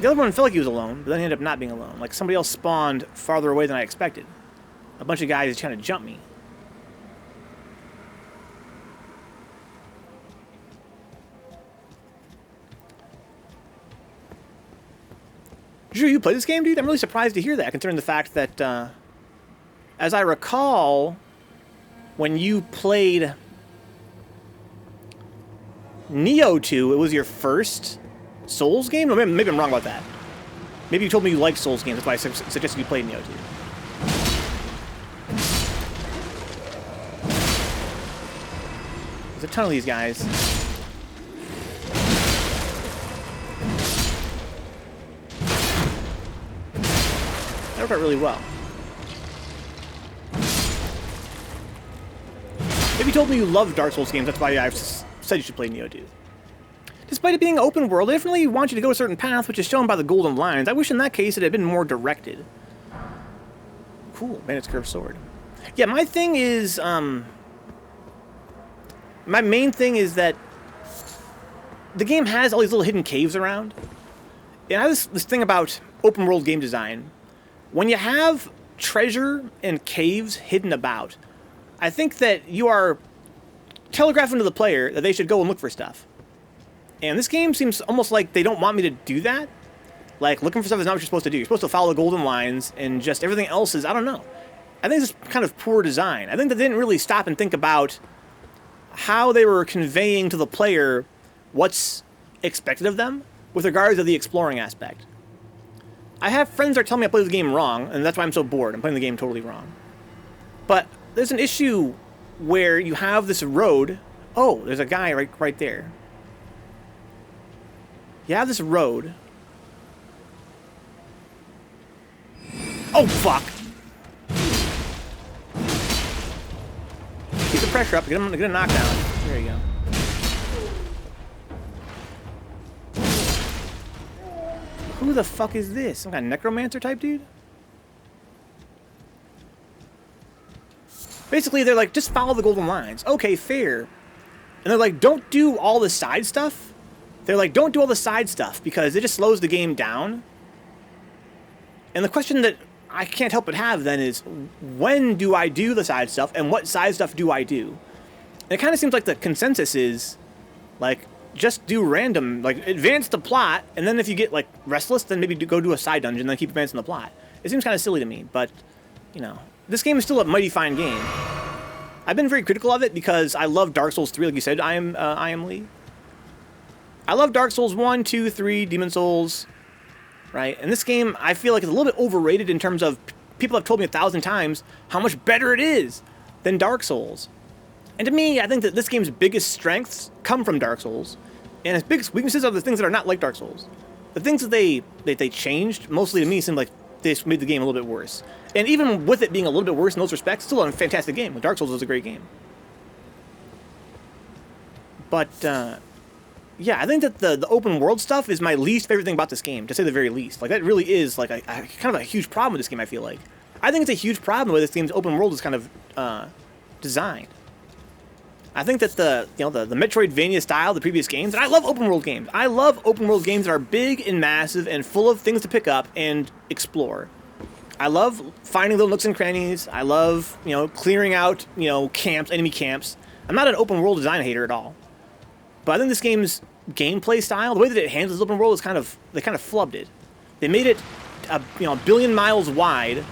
The other one felt like he was alone, but then he ended up not being alone. Like somebody else spawned farther away than I expected. A bunch of guys trying to jump me. Drew, you played this game, dude? I'm really surprised to hear that, considering the fact that, as I recall, when you played Neo 2, it was your first Souls game? Or maybe I'm wrong about that. Maybe you told me you liked Souls games, that's why I suggested you played Neo 2. There's a ton of these guys. That worked out really well. Maybe you told me you love Dark Souls games, that's why I said you should play Neo 2. Despite it being open world, they definitely want you to go a certain path, which is shown by the golden lines. I wish in that case it had been more directed. Cool, Bandit's Curved Sword. Yeah, my thing is, my main thing is that the game has all these little hidden caves around. And I have this thing about open world game design. When you have treasure and caves hidden about, I think that you are telegraphing to the player that they should go and look for stuff. And this game seems almost like they don't want me to do that. Like, looking for stuff is not what you're supposed to do. You're supposed to follow the golden lines, and just everything else is, I don't know. I think it's kind of poor design. I think that they didn't really stop and think about how they were conveying to the player what's expected of them with regards to the exploring aspect. I have friends that tell me I play the game wrong, and that's why I'm so bored. I'm playing the game totally wrong. But there's an issue where you have this road. Oh, there's a guy right there. You have this road. Oh, fuck! Keep the pressure up. Get a knockdown. There you go. Who the fuck is this? Some kind of necromancer type dude? Basically, they're like, just follow the golden lines. Okay, fair. And they're like, don't do all the side stuff. They're like, don't do all the side stuff because it just slows the game down. And the question that I can't help but have then is, when do I do the side stuff and what side stuff do I do? And it kind of seems like the consensus is, like, just do random, like, advance the plot, and then if you get, like, restless, then maybe go do a side dungeon and then keep advancing the plot. It seems kind of silly to me, but, you know, this game is still a mighty fine game. I've been very critical of it because I love Dark Souls 3, like you said, I am Lee. I love Dark Souls 1, 2, 3, Demon Souls, right? And this game, I feel like it's a little bit overrated in terms of people have told me 1,000 times how much better it is than Dark Souls. And to me, I think that this game's biggest strengths come from Dark Souls, and its biggest weaknesses are the things that are not like Dark Souls. The things that they changed, mostly to me, seem like they just made the game a little bit worse. And even with it being a little bit worse in those respects, still a fantastic game. Dark Souls is a great game. But, yeah, I think that the open world stuff is my least favorite thing about this game, to say the very least. Like, that really is, like, kind of a huge problem with this game, I feel like. I think it's a huge problem with this game's open world is kind of designed. I think that the Metroidvania style, the previous games, and I love open world games. I love open world games that are big and massive and full of things to pick up and explore. I love finding little nooks and crannies. I love, clearing out, camps, enemy camps. I'm not an open world design hater at all. But I think this game's gameplay style, the way that it handles open world, is they kind of flubbed it. They made it, a billion miles wide,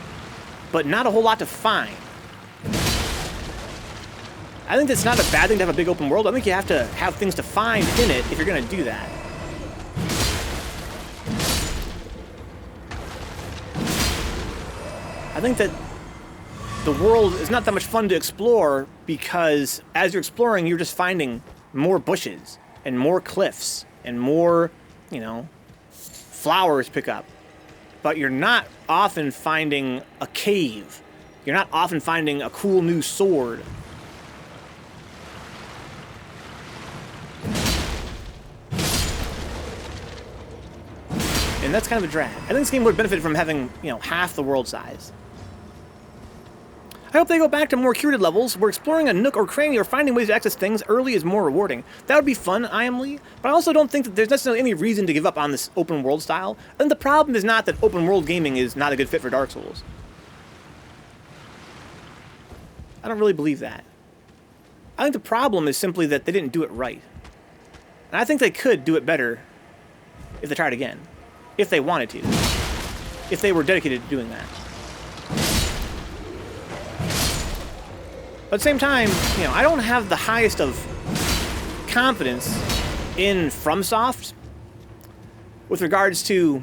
but not a whole lot to find. I think it's not a bad thing to have a big open world. I think you have to have things to find in it if you're going to do that. I think that the world is not that much fun to explore because as you're exploring, you're just finding more bushes. and more cliffs and more, you know, flowers pick up. But you're not often finding a cave. You're not often finding a cool new sword. And that's kind of a drag. I think this game would benefit from having, you know, half the world size. I hope they go back to more curated levels where exploring a nook or cranny or finding ways to access things early is more rewarding. That would be fun, I am Lee, but I also don't think that there's necessarily any reason to give up on this open world style. I think the problem is not that open world gaming is not a good fit for Dark Souls. I don't really believe that. I think the problem is simply that they didn't do it right. And I think they could do it better if they tried again. If they wanted to. If they were dedicated to doing that. But at the same time, you know, I don't have the highest of confidence in FromSoft with regards to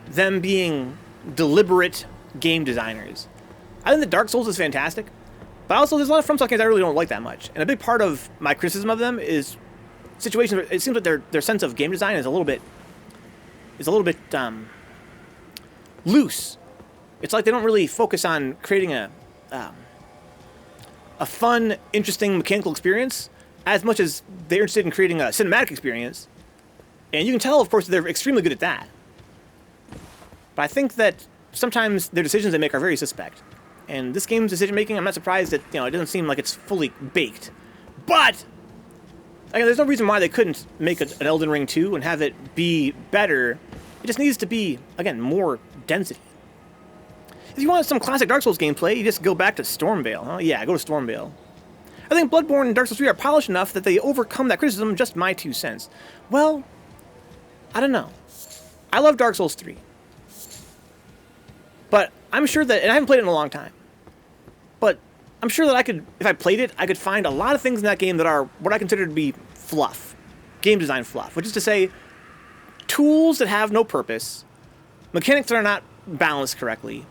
them being deliberate game designers. I think that Dark Souls is fantastic, but also there's a lot of FromSoft games I really don't like that much. And a big part of my criticism of them is situations where it seems like their sense of game design is a little bit loose. It's like they don't really focus on creating a fun, interesting mechanical experience as much as they're interested in creating a cinematic experience. And you can tell, of course, that they're extremely good at that. But I think that sometimes their decisions they make are very suspect. And this game's decision-making, I'm not surprised that, you know, it doesn't seem like it's fully baked. But again, there's no reason why they couldn't make an Elden Ring 2 and have it be better. It just needs to be, again, more density. If you want some classic Dark Souls gameplay, you just go back to Stormvale. Huh? Yeah, go to Stormvale. I think Bloodborne and Dark Souls 3 are polished enough that they overcome that criticism, just my 2 cents. Well, I don't know. I love Dark Souls 3. But I'm sure that, and I haven't played it in a long time, but I'm sure that I could, if I played it, I could find a lot of things in that game that are what I consider to be fluff. Game design fluff. Which is to say, tools that have no purpose, mechanics that are not balanced correctly,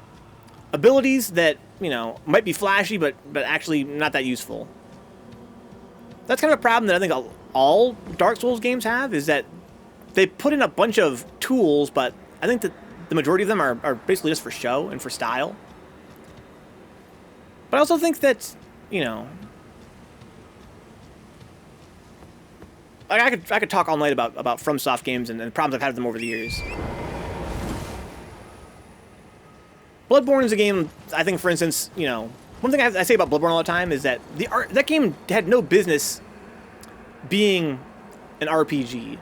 abilities that, you know, might be flashy but actually not that useful. That's kind of a problem that I think all Dark Souls games have, is that they put in a bunch of tools, but I think that the majority of them are basically just for show and for style. But I also think that, you know, I could talk all night about FromSoft games and the problems I've had with them over the years. Bloodborne is a game, I think, for instance, you know, one thing I say about Bloodborne all the time is that that game had no business being an RPG.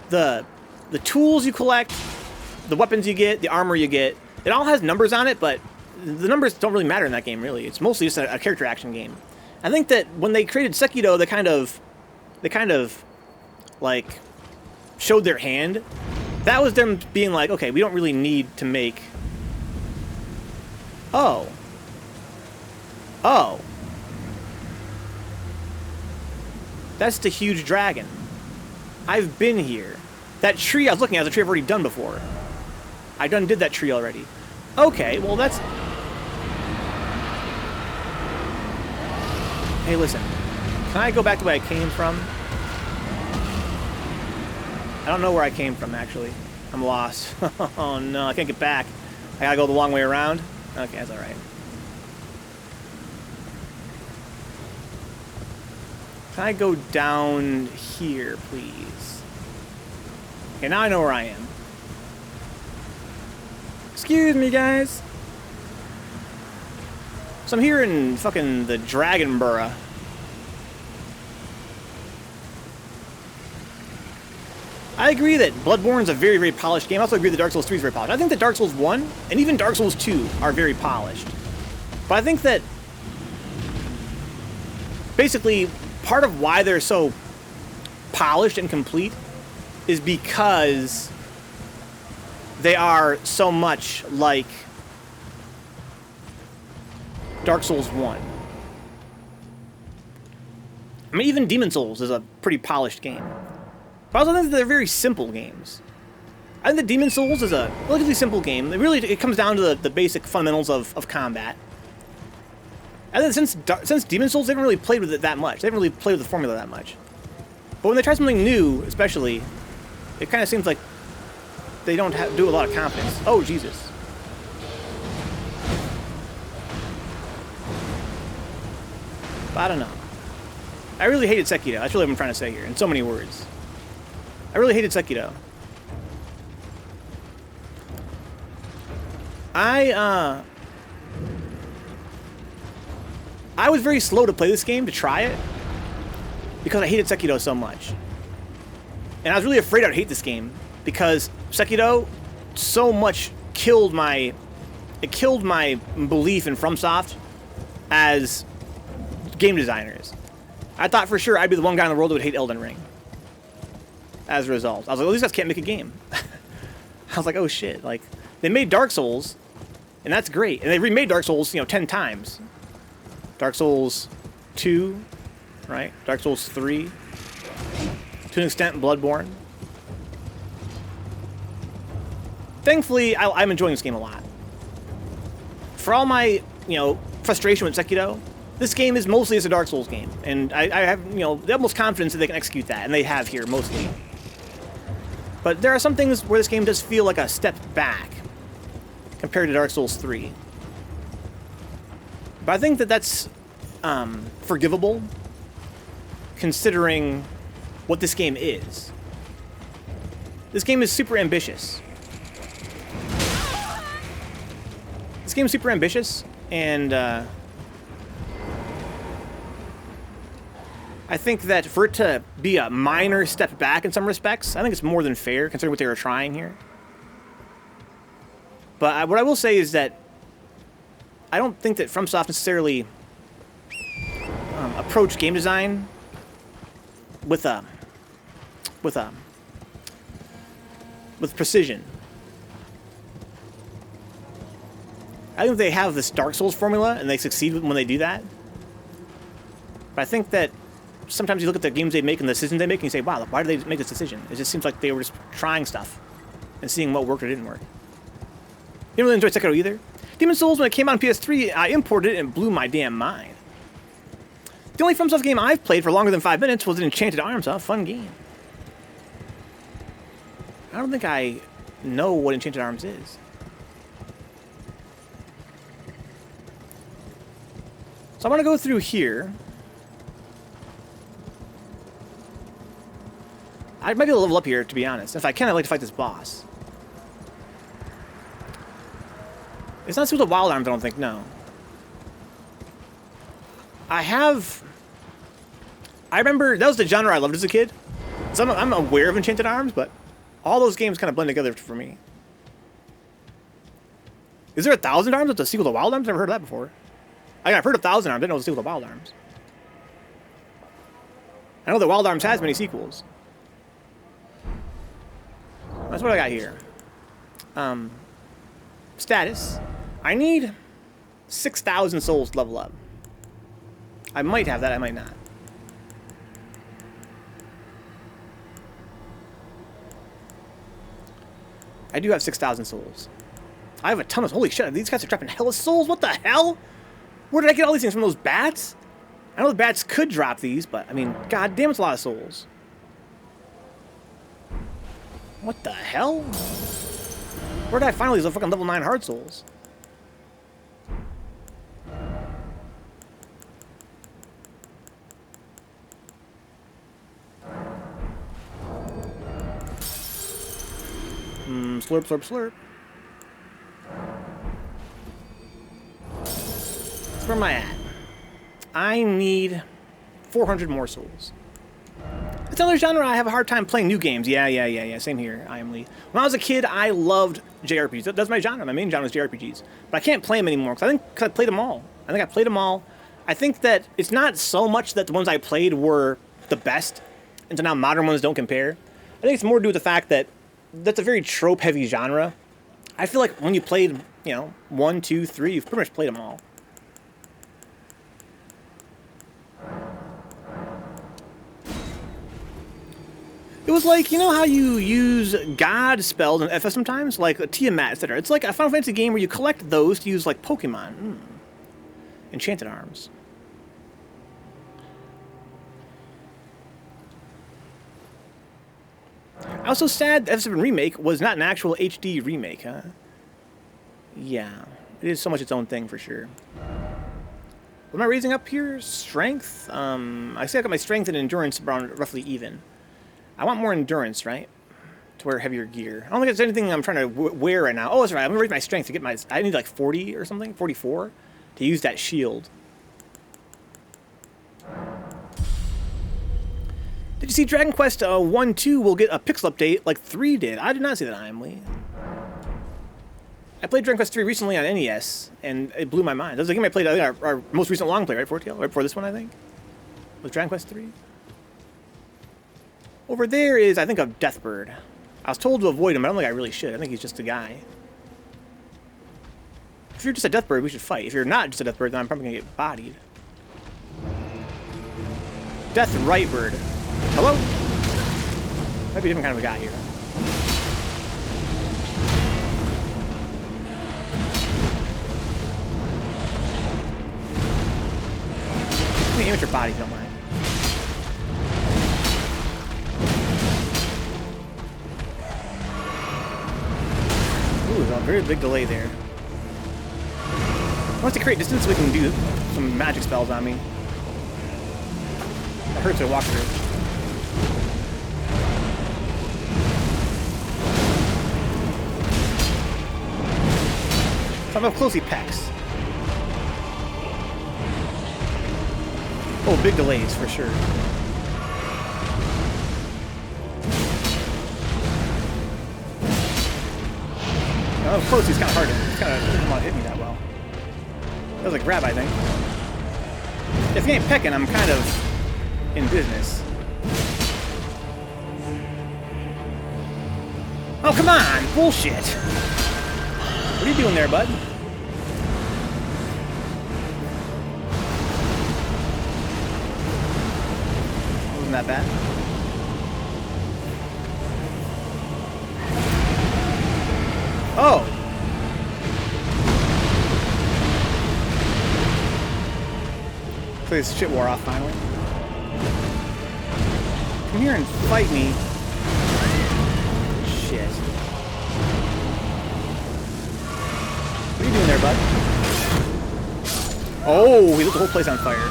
The tools you collect, the weapons you get, the armor you get, it all has numbers on it, but the numbers don't really matter in that game, really. It's mostly just a character action game. I think that when they created Sekiro, they kind of like showed their hand. That was them being like, okay, we don't really need to make. Oh. That's the huge dragon. I've been here. That tree I was looking at is a tree I've already done before. I did that tree already. Okay, well that's... Hey, listen. Can I go back to where I came from? I don't know where I came from, actually. I'm lost. Oh no, I can't get back. I gotta go the long way around? Okay, that's alright. Can I go down here, please? Okay, now I know where I am. Excuse me, guys. So I'm here in fucking the Dragon Borough. I agree that Bloodborne's a very, very polished game. I also agree that Dark Souls 3 is very polished. I think that Dark Souls 1 and even Dark Souls 2 are very polished. But I think that basically part of why they're so polished and complete is because they are so much like Dark Souls 1. I mean, even Demon Souls is a pretty polished game. But I also think that they're very simple games. I think that Demon Souls is a relatively simple game. It comes down to the basic fundamentals of combat. I think since Demon Souls, they haven't really played with it that much. They haven't really played with the formula that much. But when they try something new, especially, it kind of seems like they don't do a lot of confidence. Oh, Jesus. But I don't know. I really hated Sekiro. That's really what I'm trying to say here, in so many words. I really hated Sekiro. I was very slow to play this game, to try it, because I hated Sekiro so much. And I was really afraid I'd hate this game, because Sekiro so much killed my belief in FromSoft as game designers. I thought for sure I'd be the one guy in the world who would hate Elden Ring. As a result, I was like, well, these guys can't make a game. I was like, oh shit, like, they made Dark Souls, and that's great. And they remade Dark Souls, 10 times. Dark Souls 2, right? Dark Souls 3. To an extent, Bloodborne. Thankfully, I'm enjoying this game a lot. For all my, frustration with Sekiro, this game is mostly as a Dark Souls game. And I have, the utmost confidence that they can execute that, and they have here, mostly. But there are some things where this game does feel like a step back compared to Dark Souls 3. But I think that that's forgivable, considering what this game is. This game is super ambitious. This game is super ambitious, and I think that for it to be a minor step back in some respects, I think it's more than fair, considering what they were trying here. But what I will say is that I don't think that FromSoft necessarily approach game design with precision. I think they have this Dark Souls formula, and they succeed when they do that. But I think that sometimes you look at the games they make and the decisions they make, and you say, wow, why did they make this decision? It just seems like they were just trying stuff and seeing what worked or didn't work. Didn't really enjoy Sekiro either. Demon's Souls, when it came out on PS3, I imported it and blew my damn mind. The only FromSoft game I've played for longer than 5 minutes was Enchanted Arms. A fun game. I don't think I know what Enchanted Arms is. So I want to go through here. I might be able to level up here, to be honest. If I can, I'd like to fight this boss. It's not School of Wild Arms, I don't think, no. I remember, that was the genre I loved as a kid. So I'm aware of Enchanted Arms, but all those games kind of blend together for me. Is there 1,000 Arms with the sequel to Wild Arms? I've never heard of that before. I've heard of 1,000 Arms, I didn't know it was a sequel to Wild Arms. I know that Wild Arms has many sequels. That's what I got here. Status. I need 6,000 souls to level up. I might have that, I might not. I do have 6,000 souls. I have a ton of... Holy shit, these guys are dropping hella souls? What the hell? Where did I get all these things? From those bats? I know the bats could drop these, but, I mean, god damn, it's a lot of souls. What the hell? Where did I find all these fucking level 9 hard souls? Slurp, slurp, slurp. So where am I at? I need 400 more souls. It's another genre I have a hard time playing new games. Yeah. Same here, I am Lee. When I was a kid, I loved JRPGs. That's my genre. My main genre is JRPGs. But I can't play them anymore because I played them all. I played them all. I think that it's not so much that the ones I played were the best, and so now modern ones don't compare. I think it's more to do with the fact that that's a very trope-heavy genre. I feel like when you played, 1, 2, 3, you've pretty much played them all. It was like, you know how you use God spells in FS sometimes? Like Tiamat, etc. It's like a Final Fantasy game where you collect those to use like Pokemon. Enchanted Arms. I was so sad that F7 Remake was not an actual HD remake, huh? Yeah, it is so much its own thing for sure. What am I raising up here? Strength? I see I got my strength and endurance around roughly even. I want more endurance, right? To wear heavier gear. I don't think there's anything I'm trying to wear right now. Oh, that's right. I'm gonna raise my strength to get my... I need like 40 or something? 44? To use that shield. Did you see Dragon Quest 1-2 will get a pixel update like 3 did? I did not see that, Imely. I played Dragon Quest 3 recently on NES, and it blew my mind. That was the game I played, I think, our most recent long play, right, Fortail? Right before this one, I think? Was Dragon Quest 3? Over there is, I think, a Deathbird. I was told to avoid him, but I don't think I really should. I think he's just a guy. If you're just a Deathbird, we should fight. If you're not just a Deathbird, then I'm probably gonna get bodied. Death Rightbird. Hello? Might be a different kind of a guy here. Give me amateur bodies, don't mind. Ooh, there's a very big delay there. Once to create distance, we can do some magic spells on me. That hurts to walk through. How close he pecks. Oh, big delays for sure. Oh, close, he's kind of hard. He's kind of doesn't want to hit me that well. That was a grab, I think. If he ain't pecking, I'm kind of in business. Oh, come on! Bullshit! What are you doing there, bud? Wasn't that bad? Oh! So this shit wore off finally. Come here and fight me. Shit. What are you doing there, bud? Oh, he lit the whole place on fire.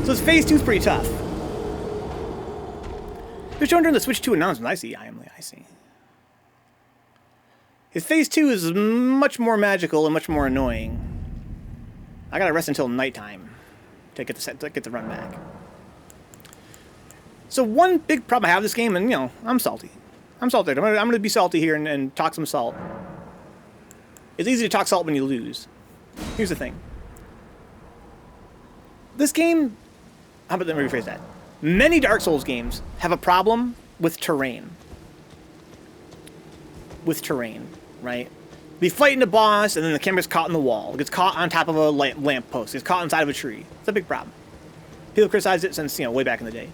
So his phase 2 is pretty tough. It was shown during the Switch 2 announcement. I see, I see. His phase 2 is much more magical and much more annoying. I gotta rest until nighttime to get the run back. So one big problem I have with this game, and you know, I'm salty. I'm salty. I'm gonna be salty here and talk some salt. It's easy to talk salt when you lose. Here's the thing. This game, how about let me rephrase that? Many Dark Souls games have a problem with terrain. With terrain, right? Be fighting a boss, and then the camera's caught in the wall. It gets caught on top of a lamp post. It gets caught inside of a tree. It's a big problem. People criticize it since, you know, way back in the day.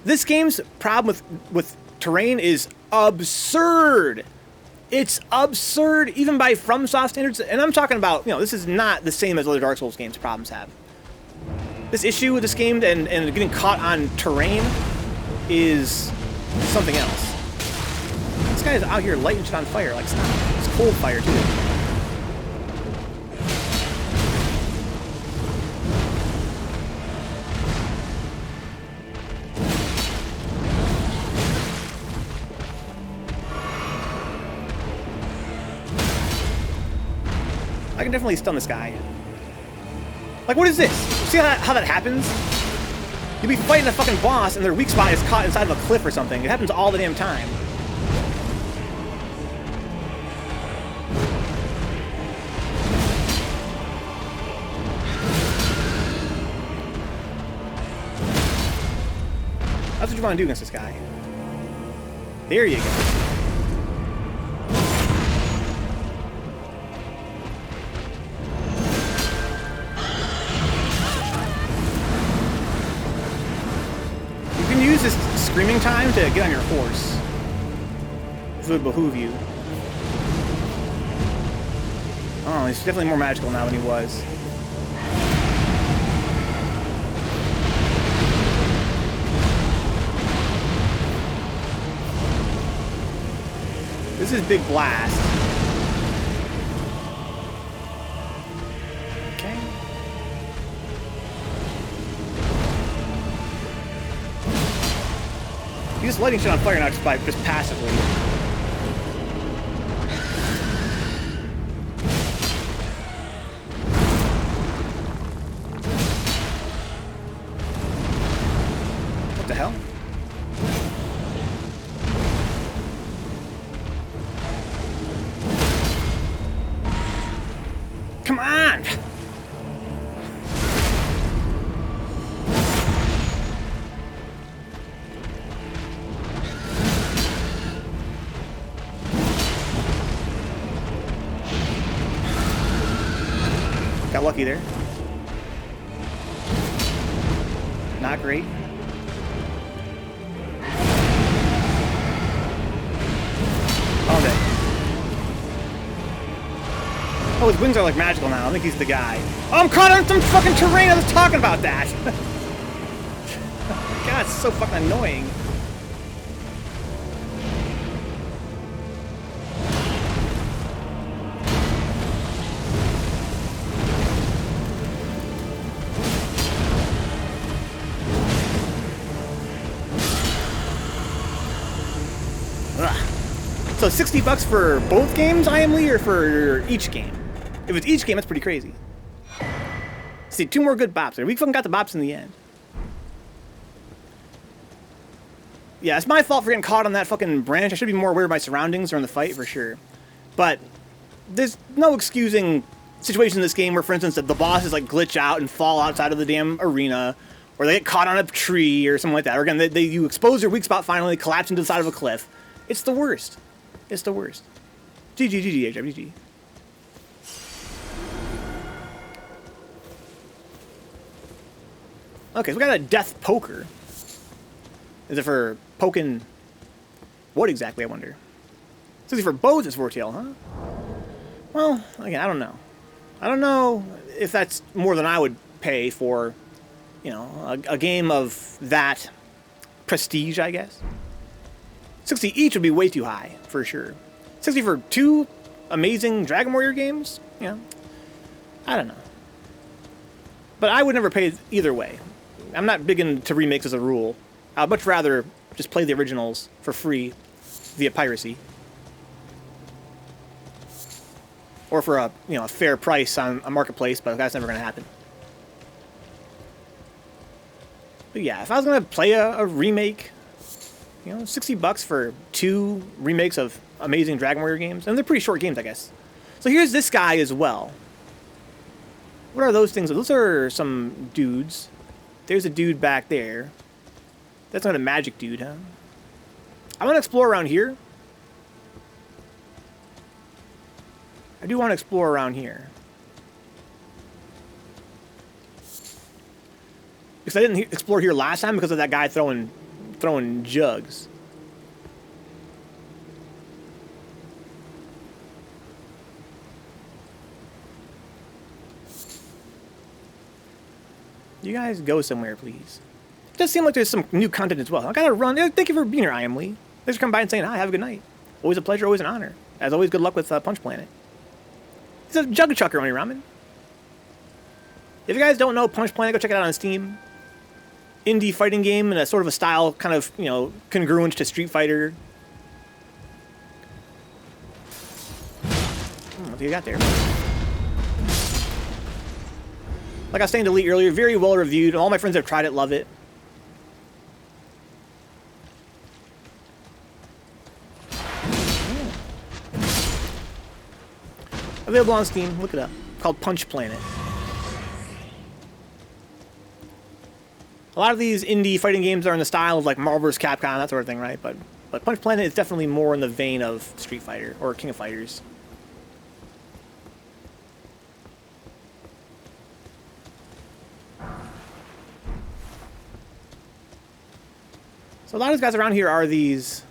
This game's problem with terrain is absurd. It's absurd, even by FromSoft standards. And I'm talking about, you know, this is not the same as other Dark Souls games problems have. This issue with this game and getting caught on terrain is something else. This guy is out here lighting shit on fire. Like, stop. It's cold fire, too. I can definitely stun this guy. Like, what is this? See how that happens? You'll be fighting a fucking boss and their weak spot is caught inside of a cliff or something. It happens all the damn time. That's what you want to do against this guy. There you go. You can use this screaming time to get on your horse. This would behoove you. Oh, he's definitely more magical now than he was. This is Big Blast. Okay. He's just lighting shit on fire now just passively. What the hell? Come on! Got lucky there. Not great. Oh, okay. Oh, his wings are like magical now. I think he's the guy. Oh, I'm caught on some fucking terrain. I was talking about that. God, it's so fucking annoying. So $60 for both games, I am Lee, or for each game? If it's each game, that's pretty crazy. See, 2 more good bops there. We fucking got the bops in the end. Yeah, it's my fault for getting caught on that fucking branch. I should be more aware of my surroundings during the fight, for sure. But there's no excusing situations in this game where, for instance, the bosses like glitch out and fall outside of the damn arena, or they get caught on a tree or something like that. Or again, you expose your weak spot finally, collapse into the side of a cliff. It's the worst. It's the worst. GG, GG, GG. Okay, so we got a death poker. Is it for poking what exactly, I wonder? So is it for bows, it's for tail, huh? Well, again, I don't know. I don't know if that's more than I would pay for, you know, a game of that prestige, I guess. 60 each would be way too high, for sure. 60 for 2 amazing Dragon Warrior games? You know, I don't know. But I would never pay either way. I'm not big into remakes as a rule. I'd much rather just play the originals for free via piracy. Or for a, you know, a fair price on a marketplace, but that's never going to happen. But yeah, if I was going to play a remake, you know, $60 for 2 remakes of amazing Dragon Warrior games. And they're pretty short games, I guess. So here's this guy as well. What are those things? Those are some dudes. There's a dude back there. That's not a magic dude, huh? I want to explore around here. I do want to explore around here. Because I didn't explore here last time because of that guy throwing jugs. You guys go somewhere, please. It does seem like there's some new content as well. I gotta run. Thank you for being here, I am Lee. Thanks for coming by and saying hi. Have a good night. Always a pleasure, always an honor. As always, good luck with Punch Planet. He's a jug chucker, Oni Ramen. If you guys don't know Punch Planet, go check it out on Steam. Indie fighting game in a sort of a style kind of, you know, congruent to Street Fighter. What do you got there? Like I was saying to Lee earlier, very well reviewed. All my friends that have tried it love it. Available on Steam. Look it up. Called Punch Planet. A lot of these indie fighting games are in the style of like Marvel vs. Capcom, that sort of thing, right? But Punch Planet is definitely more in the vein of Street Fighter or King of Fighters. So a lot of these guys around here are these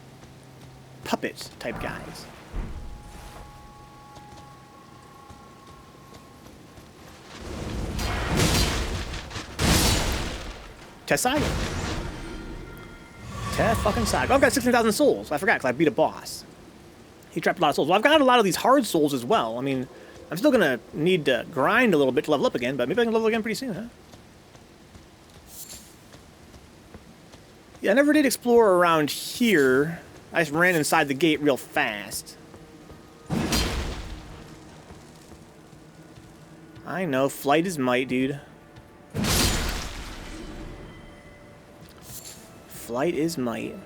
puppet type guys. Tessaga. Fucking Saga. Oh, I've got 16,000 souls. I forgot because I beat a boss. he trapped a lot of souls. Well, I've got a lot of these hard souls as well. I mean, I'm still gonna need to grind a little bit to level up again, but maybe I can level again pretty soon, huh? Yeah, I never did explore around here. I just ran inside the gate real fast. I know, flight is might, dude. Flight is might.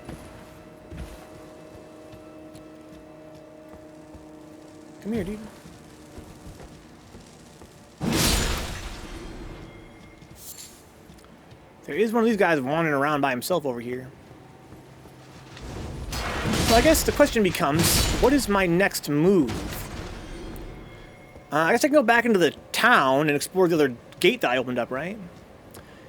Come here, dude. There is one of these guys wandering around by himself over here. So I guess the question becomes, what is my next move? I guess I can go back into the town and explore the other gate that I opened up, right?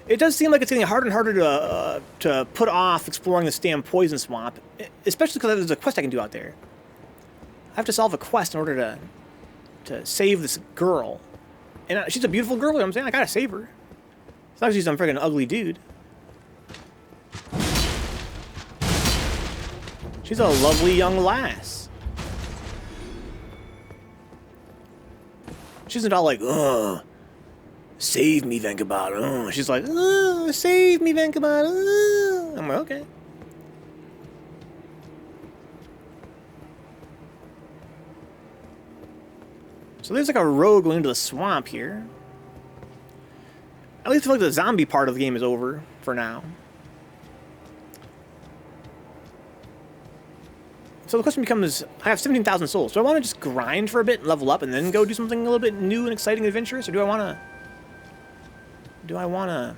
It does seem like it's getting harder and harder to put off exploring this damn poison swamp, especially because there's a quest I can do out there. I have to solve a quest in order to save this girl. And she's a beautiful girl, you know what I'm saying? I gotta save her. As long as she's some freaking ugly dude. She's a lovely young lass. She isn't all like, ugh, save me, Vencabot. Ugh. She's like, ugh, save me, Vencabot. Ugh. I'm like, okay. So there's like a road going into the swamp here. At least I feel like the zombie part of the game is over for now. So the question becomes, I have 17,000 souls. Do I want to just grind for a bit and level up and then go do something a little bit new and exciting and adventurous? Or do I want to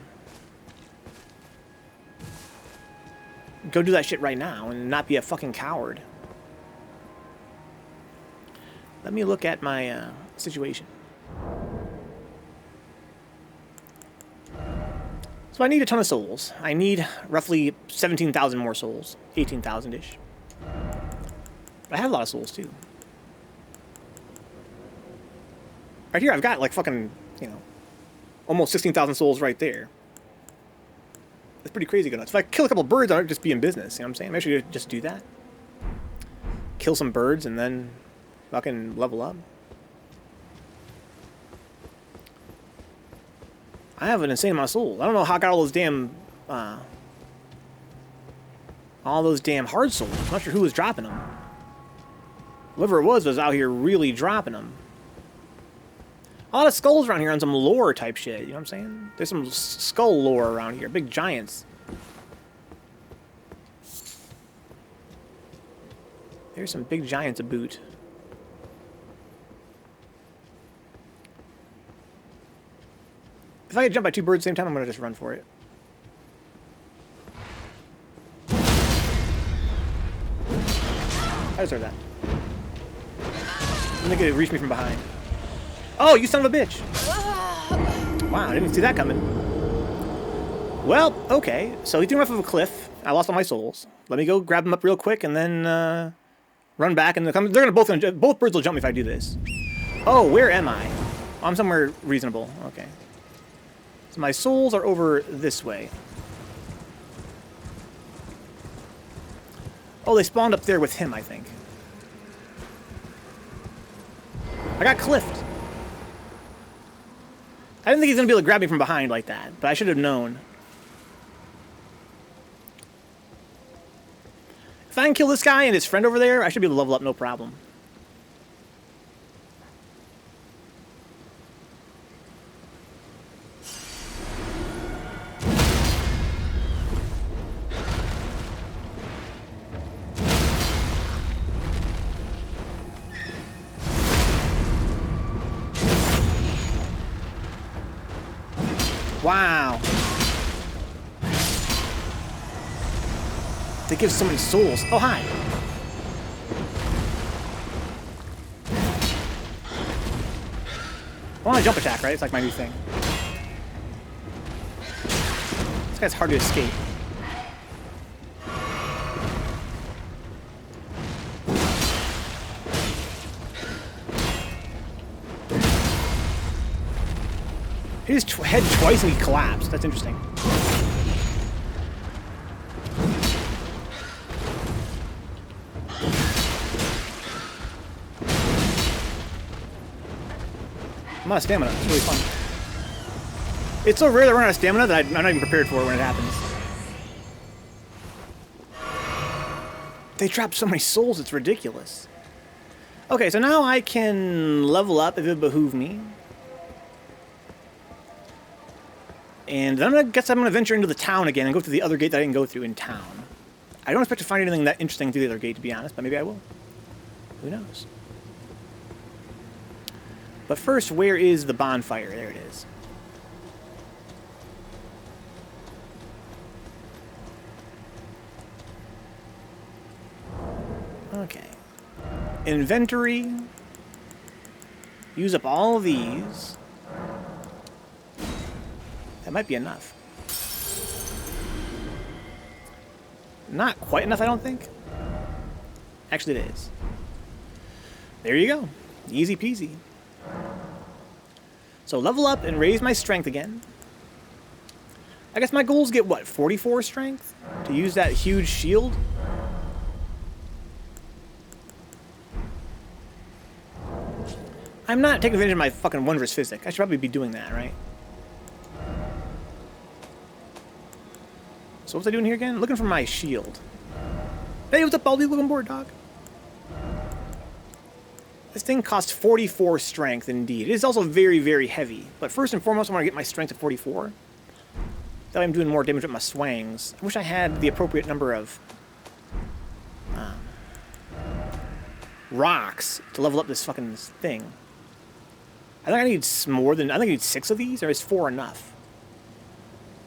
go do that shit right now and not be a fucking coward? Let me look at my situation. So I need a ton of souls. I need roughly 17,000 more souls. 18,000-ish. I have a lot of souls, too. Right here, I've got, like, fucking, you know, almost 16,000 souls right there. That's pretty crazy good. If I kill a couple birds, I'll just be in business, you know what I'm saying? Maybe I should just do that. Kill some birds and then fucking level up. I have an insane amount of souls. I don't know how I got all those damn hard souls. I'm not sure who was dropping them. Whoever it was out here really dropping them. A lot of skulls around here on some lore type shit, you know what I'm saying? There's some skull lore around here, big giants. There's some big giants to boot. If I could jump by two birds at the same time, I'm gonna just run for it. I deserve that. I'm gonna reach me from behind. Oh, you son of a bitch! Wow, I didn't see that coming. Well, okay. So he threw me off of a cliff. I lost all my souls. Let me go grab him up real quick and then run back. And they're gonna both birds will jump me if I do this. Oh, where am I? Oh, I'm somewhere reasonable. Okay. So my souls are over this way. Oh, they spawned up there with him, I think. I got cliffed. I didn't think he's going to be able to grab me from behind like that, but I should have known. If I can kill this guy and his friend over there, I should be able to level up no problem. Wow. They give so many souls. Oh, hi. I want a jump attack, right? It's like my new thing. This guy's hard to escape. He just head twice and he collapsed. That's interesting. I'm out of stamina. It's really fun. It's so rare that I run out of stamina that I'm not even prepared for it when it happens. They trap so many souls, it's ridiculous. Okay, so now I can level up if it behoove me. And then I guess I'm going to venture into the town again and go through the other gate that I didn't go through in town. I don't expect to find anything that interesting through the other gate, to be honest, but maybe I will. Who knows? But first, where is the bonfire? There it is. Okay. Inventory. Use up all of these. That might be enough. Not quite enough, I don't think. Actually, it is. There you go. Easy peasy. So level up and raise my strength again. I guess my goals get, what, 44 strength? To use that huge shield? I'm not taking advantage of my fucking wondrous physic. I should probably be doing that, right? So what's I doing here again? Looking for my shield. Hey, what's up, Baldy? Welcome aboard, dog. This thing costs 44 strength, indeed. It is also very, very heavy. But first and foremost, I want to get my strength to 44. That way I'm doing more damage with my swangs. I wish I had the appropriate number of rocks to level up this fucking thing. I think I need more than... I think I need 6 of these, or is 4 enough?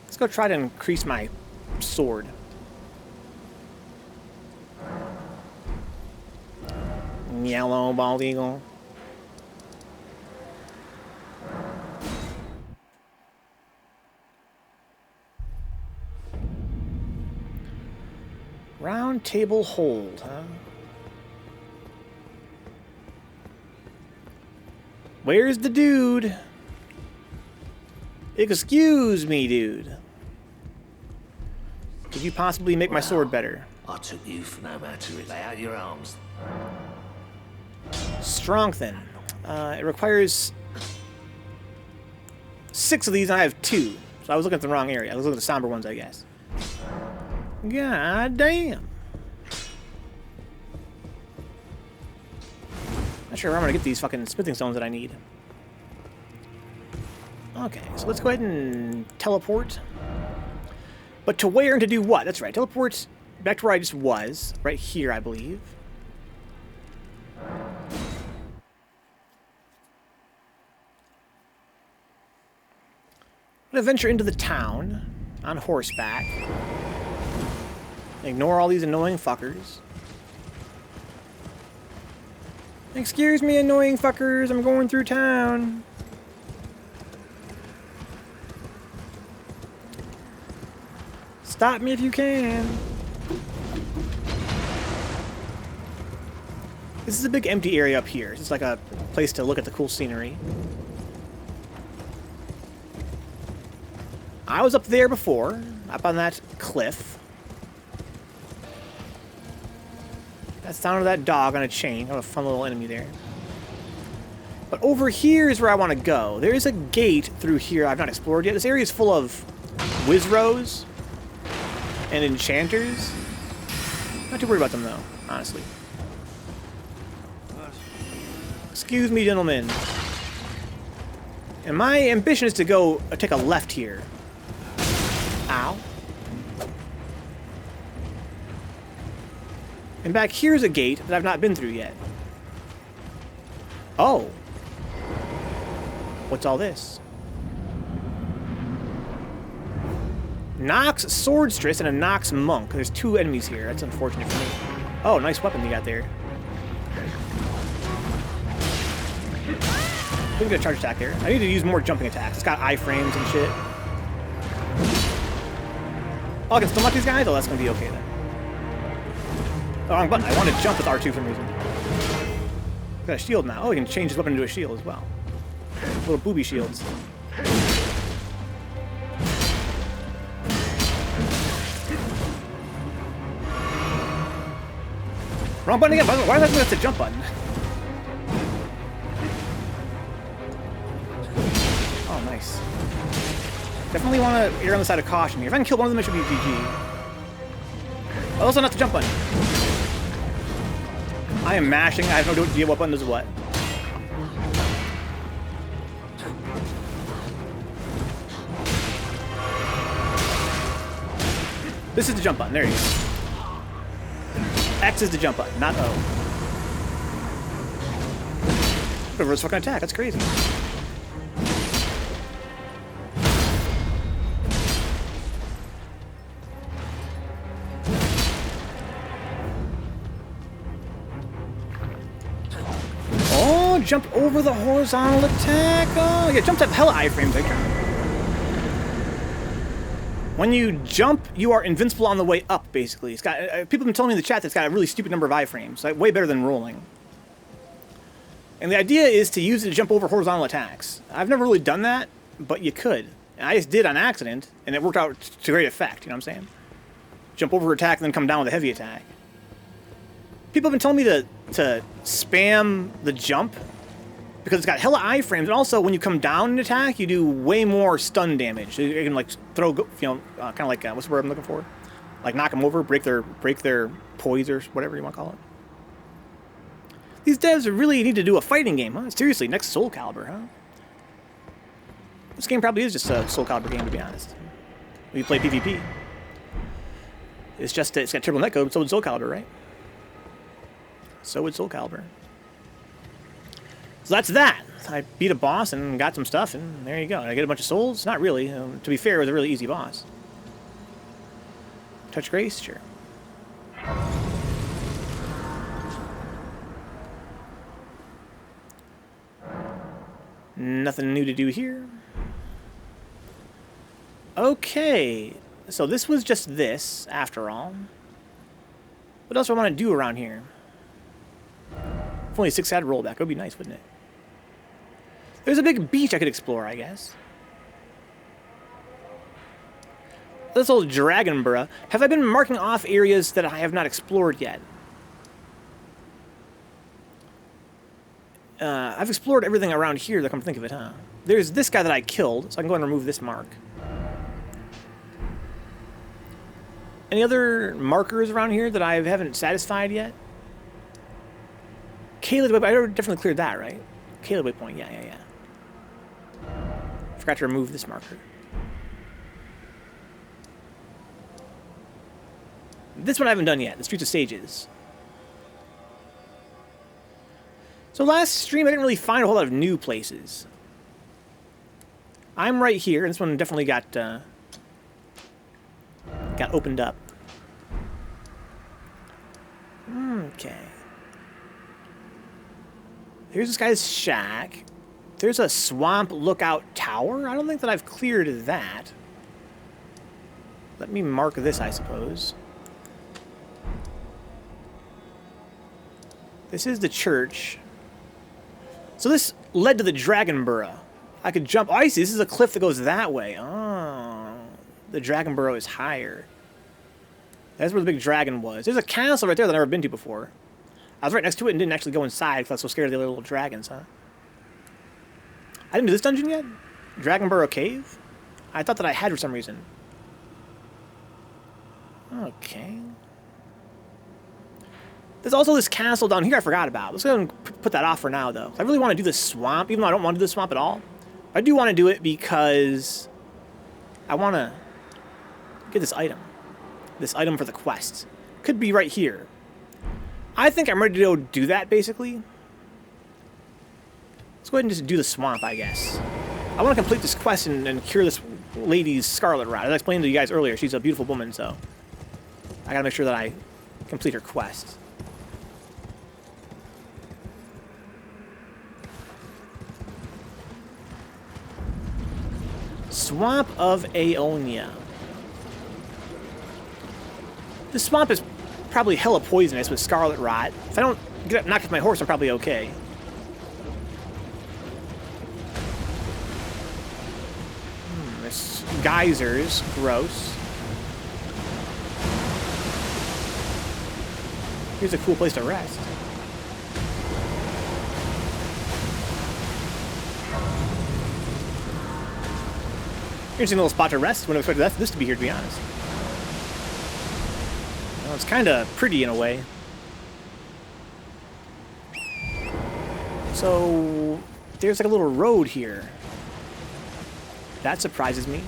Let's go try to increase my sword. Yellow bald eagle. Round table hold, huh? Where's the dude? Excuse me, dude. Could you possibly make my sword better?
I took you for no matter to lay out your arms.
Strengthen. It requires 6 of these, and I have 2. So I was looking at the wrong area. I was looking at the somber ones, I guess. God damn. Not sure where I'm gonna get these fucking smithing stones that I need. Okay, so let's go ahead and teleport. But to where and to do what? That's right, teleport back to where I just was. Right here, I believe. I'm gonna venture into the town on horseback. Ignore all these annoying fuckers. Excuse me, annoying fuckers, I'm going through town. Stop me if you can. This is a big empty area up here. It's like a place to look at the cool scenery. I was up there before, up on that cliff. That sound of that dog on a chain. What a fun little enemy there. But over here is where I want to go. There is a gate through here I've not explored yet. This area is full of Wizros and enchanters. Not too worried about them, though, honestly. Excuse me, gentlemen. And my ambition is to go take a left here. Ow. And back here's a gate that I've not been through yet. Oh. What's all this? Nox Swordstress and a Nox Monk. There's 2 enemies here. That's unfortunate for me. Oh, nice weapon you got there. Didn't get a charge attack there. I need to use more jumping attacks. It's got iframes and shit. Oh, I can still knock these guys? Oh, that's gonna be okay then. Oh, wrong button. I want to jump with R2 for some reason. Got a shield now. Oh, we can change his weapon into a shield as well. Little booby shields. Wrong button again. Why did I think that's a jump button? Nice. Definitely want to err on the side of caution here. If I can kill one of them, it should be GG. Also, not the jump button. I am mashing. I have no idea what button does what. This is the jump button. There you go. X is the jump button, not O. Reverse fucking attack. That's crazy. Oh, jump over the horizontal attack. Oh, yeah, jumps have hella iframes, Victor. When you jump, you are invincible on the way up, basically. It's got people have been telling me in the chat that it's got a really stupid number of iframes, like way better than rolling. And the idea is to use it to jump over horizontal attacks. I've never really done that, but you could. And I just did on accident, and it worked out to great effect, you know what I'm saying? Jump over attack and then come down with a heavy attack. People have been telling me to spam the jump because it's got hella iframes, and also when you come down and attack, you do way more stun damage. You can like throw, you know, kind of like what's the word I'm looking for? Like knock them over, break their poise or whatever you want to call it. These devs really need to do a fighting game, huh? Seriously, next Soul Calibur, huh? This game probably is just a Soul Calibur game, to be honest. When you play PvP, it's just that it's got triple netcode, so would Soul Calibur, right? So would Soul Calibur. So that's that. I beat a boss and got some stuff, and there you go. I get a bunch of souls? Not really. To be fair, it was a really easy boss. Touch Grace? Sure. Nothing new to do here. Okay. So this was just this, after all. What else do I want to do around here? If only a 6-sided rollback. It would be nice, wouldn't it? There's a big beach I could explore, I guess. This old Dragonborough. Have I been marking off areas that I have not explored yet? I've explored everything around here, that come to think of it, huh? There's this guy that I killed, so I can go and remove this mark. Any other markers around here that I haven't satisfied yet? Caleb Waypoint, I already definitely cleared that, right? Caleb Waypoint, yeah. Forgot to remove this marker. This one I haven't done yet, the Streets of Sages. So last stream I didn't really find a whole lot of new places. I'm right here, and this one definitely got opened up. Okay. Here's this guy's shack. There's a swamp lookout tower. I don't think that I've cleared that. Let me mark this, I suppose. This is the church. So this led to the Dragonborough. I could jump. Oh, I see. This is a cliff that goes that way. Oh. The Dragonborough is higher. That's where the big dragon was. There's a castle right there that I've never been to before. I was right next to it and didn't actually go inside because I was so scared of the little dragons, huh? I didn't do this dungeon yet? Dragonborough Cave? I thought that I had for some reason. Okay. There's also this castle down here I forgot about. Let's go ahead and put that off for now, though. I really want to do this swamp, even though I don't want to do the swamp at all. I do want to do it because I want to get this item. This item for the quest. Could be right here. I think I'm ready to go do that, basically. Let's go ahead and just do the swamp, I guess. I want to complete this quest and cure this lady's scarlet rot. As I explained to you guys earlier, she's a beautiful woman, so I gotta make sure that I complete her quest. Swamp of Aeonia. This swamp is probably hella poisonous with scarlet rot. If I don't get knocked off my horse, I'm probably okay. There's geysers. Gross. Here's a cool place to rest. Interesting little spot to rest. Wouldn't have expected this to be here, to be honest. Well, it's kind of pretty in a way. So there's like a little road here. That surprises me.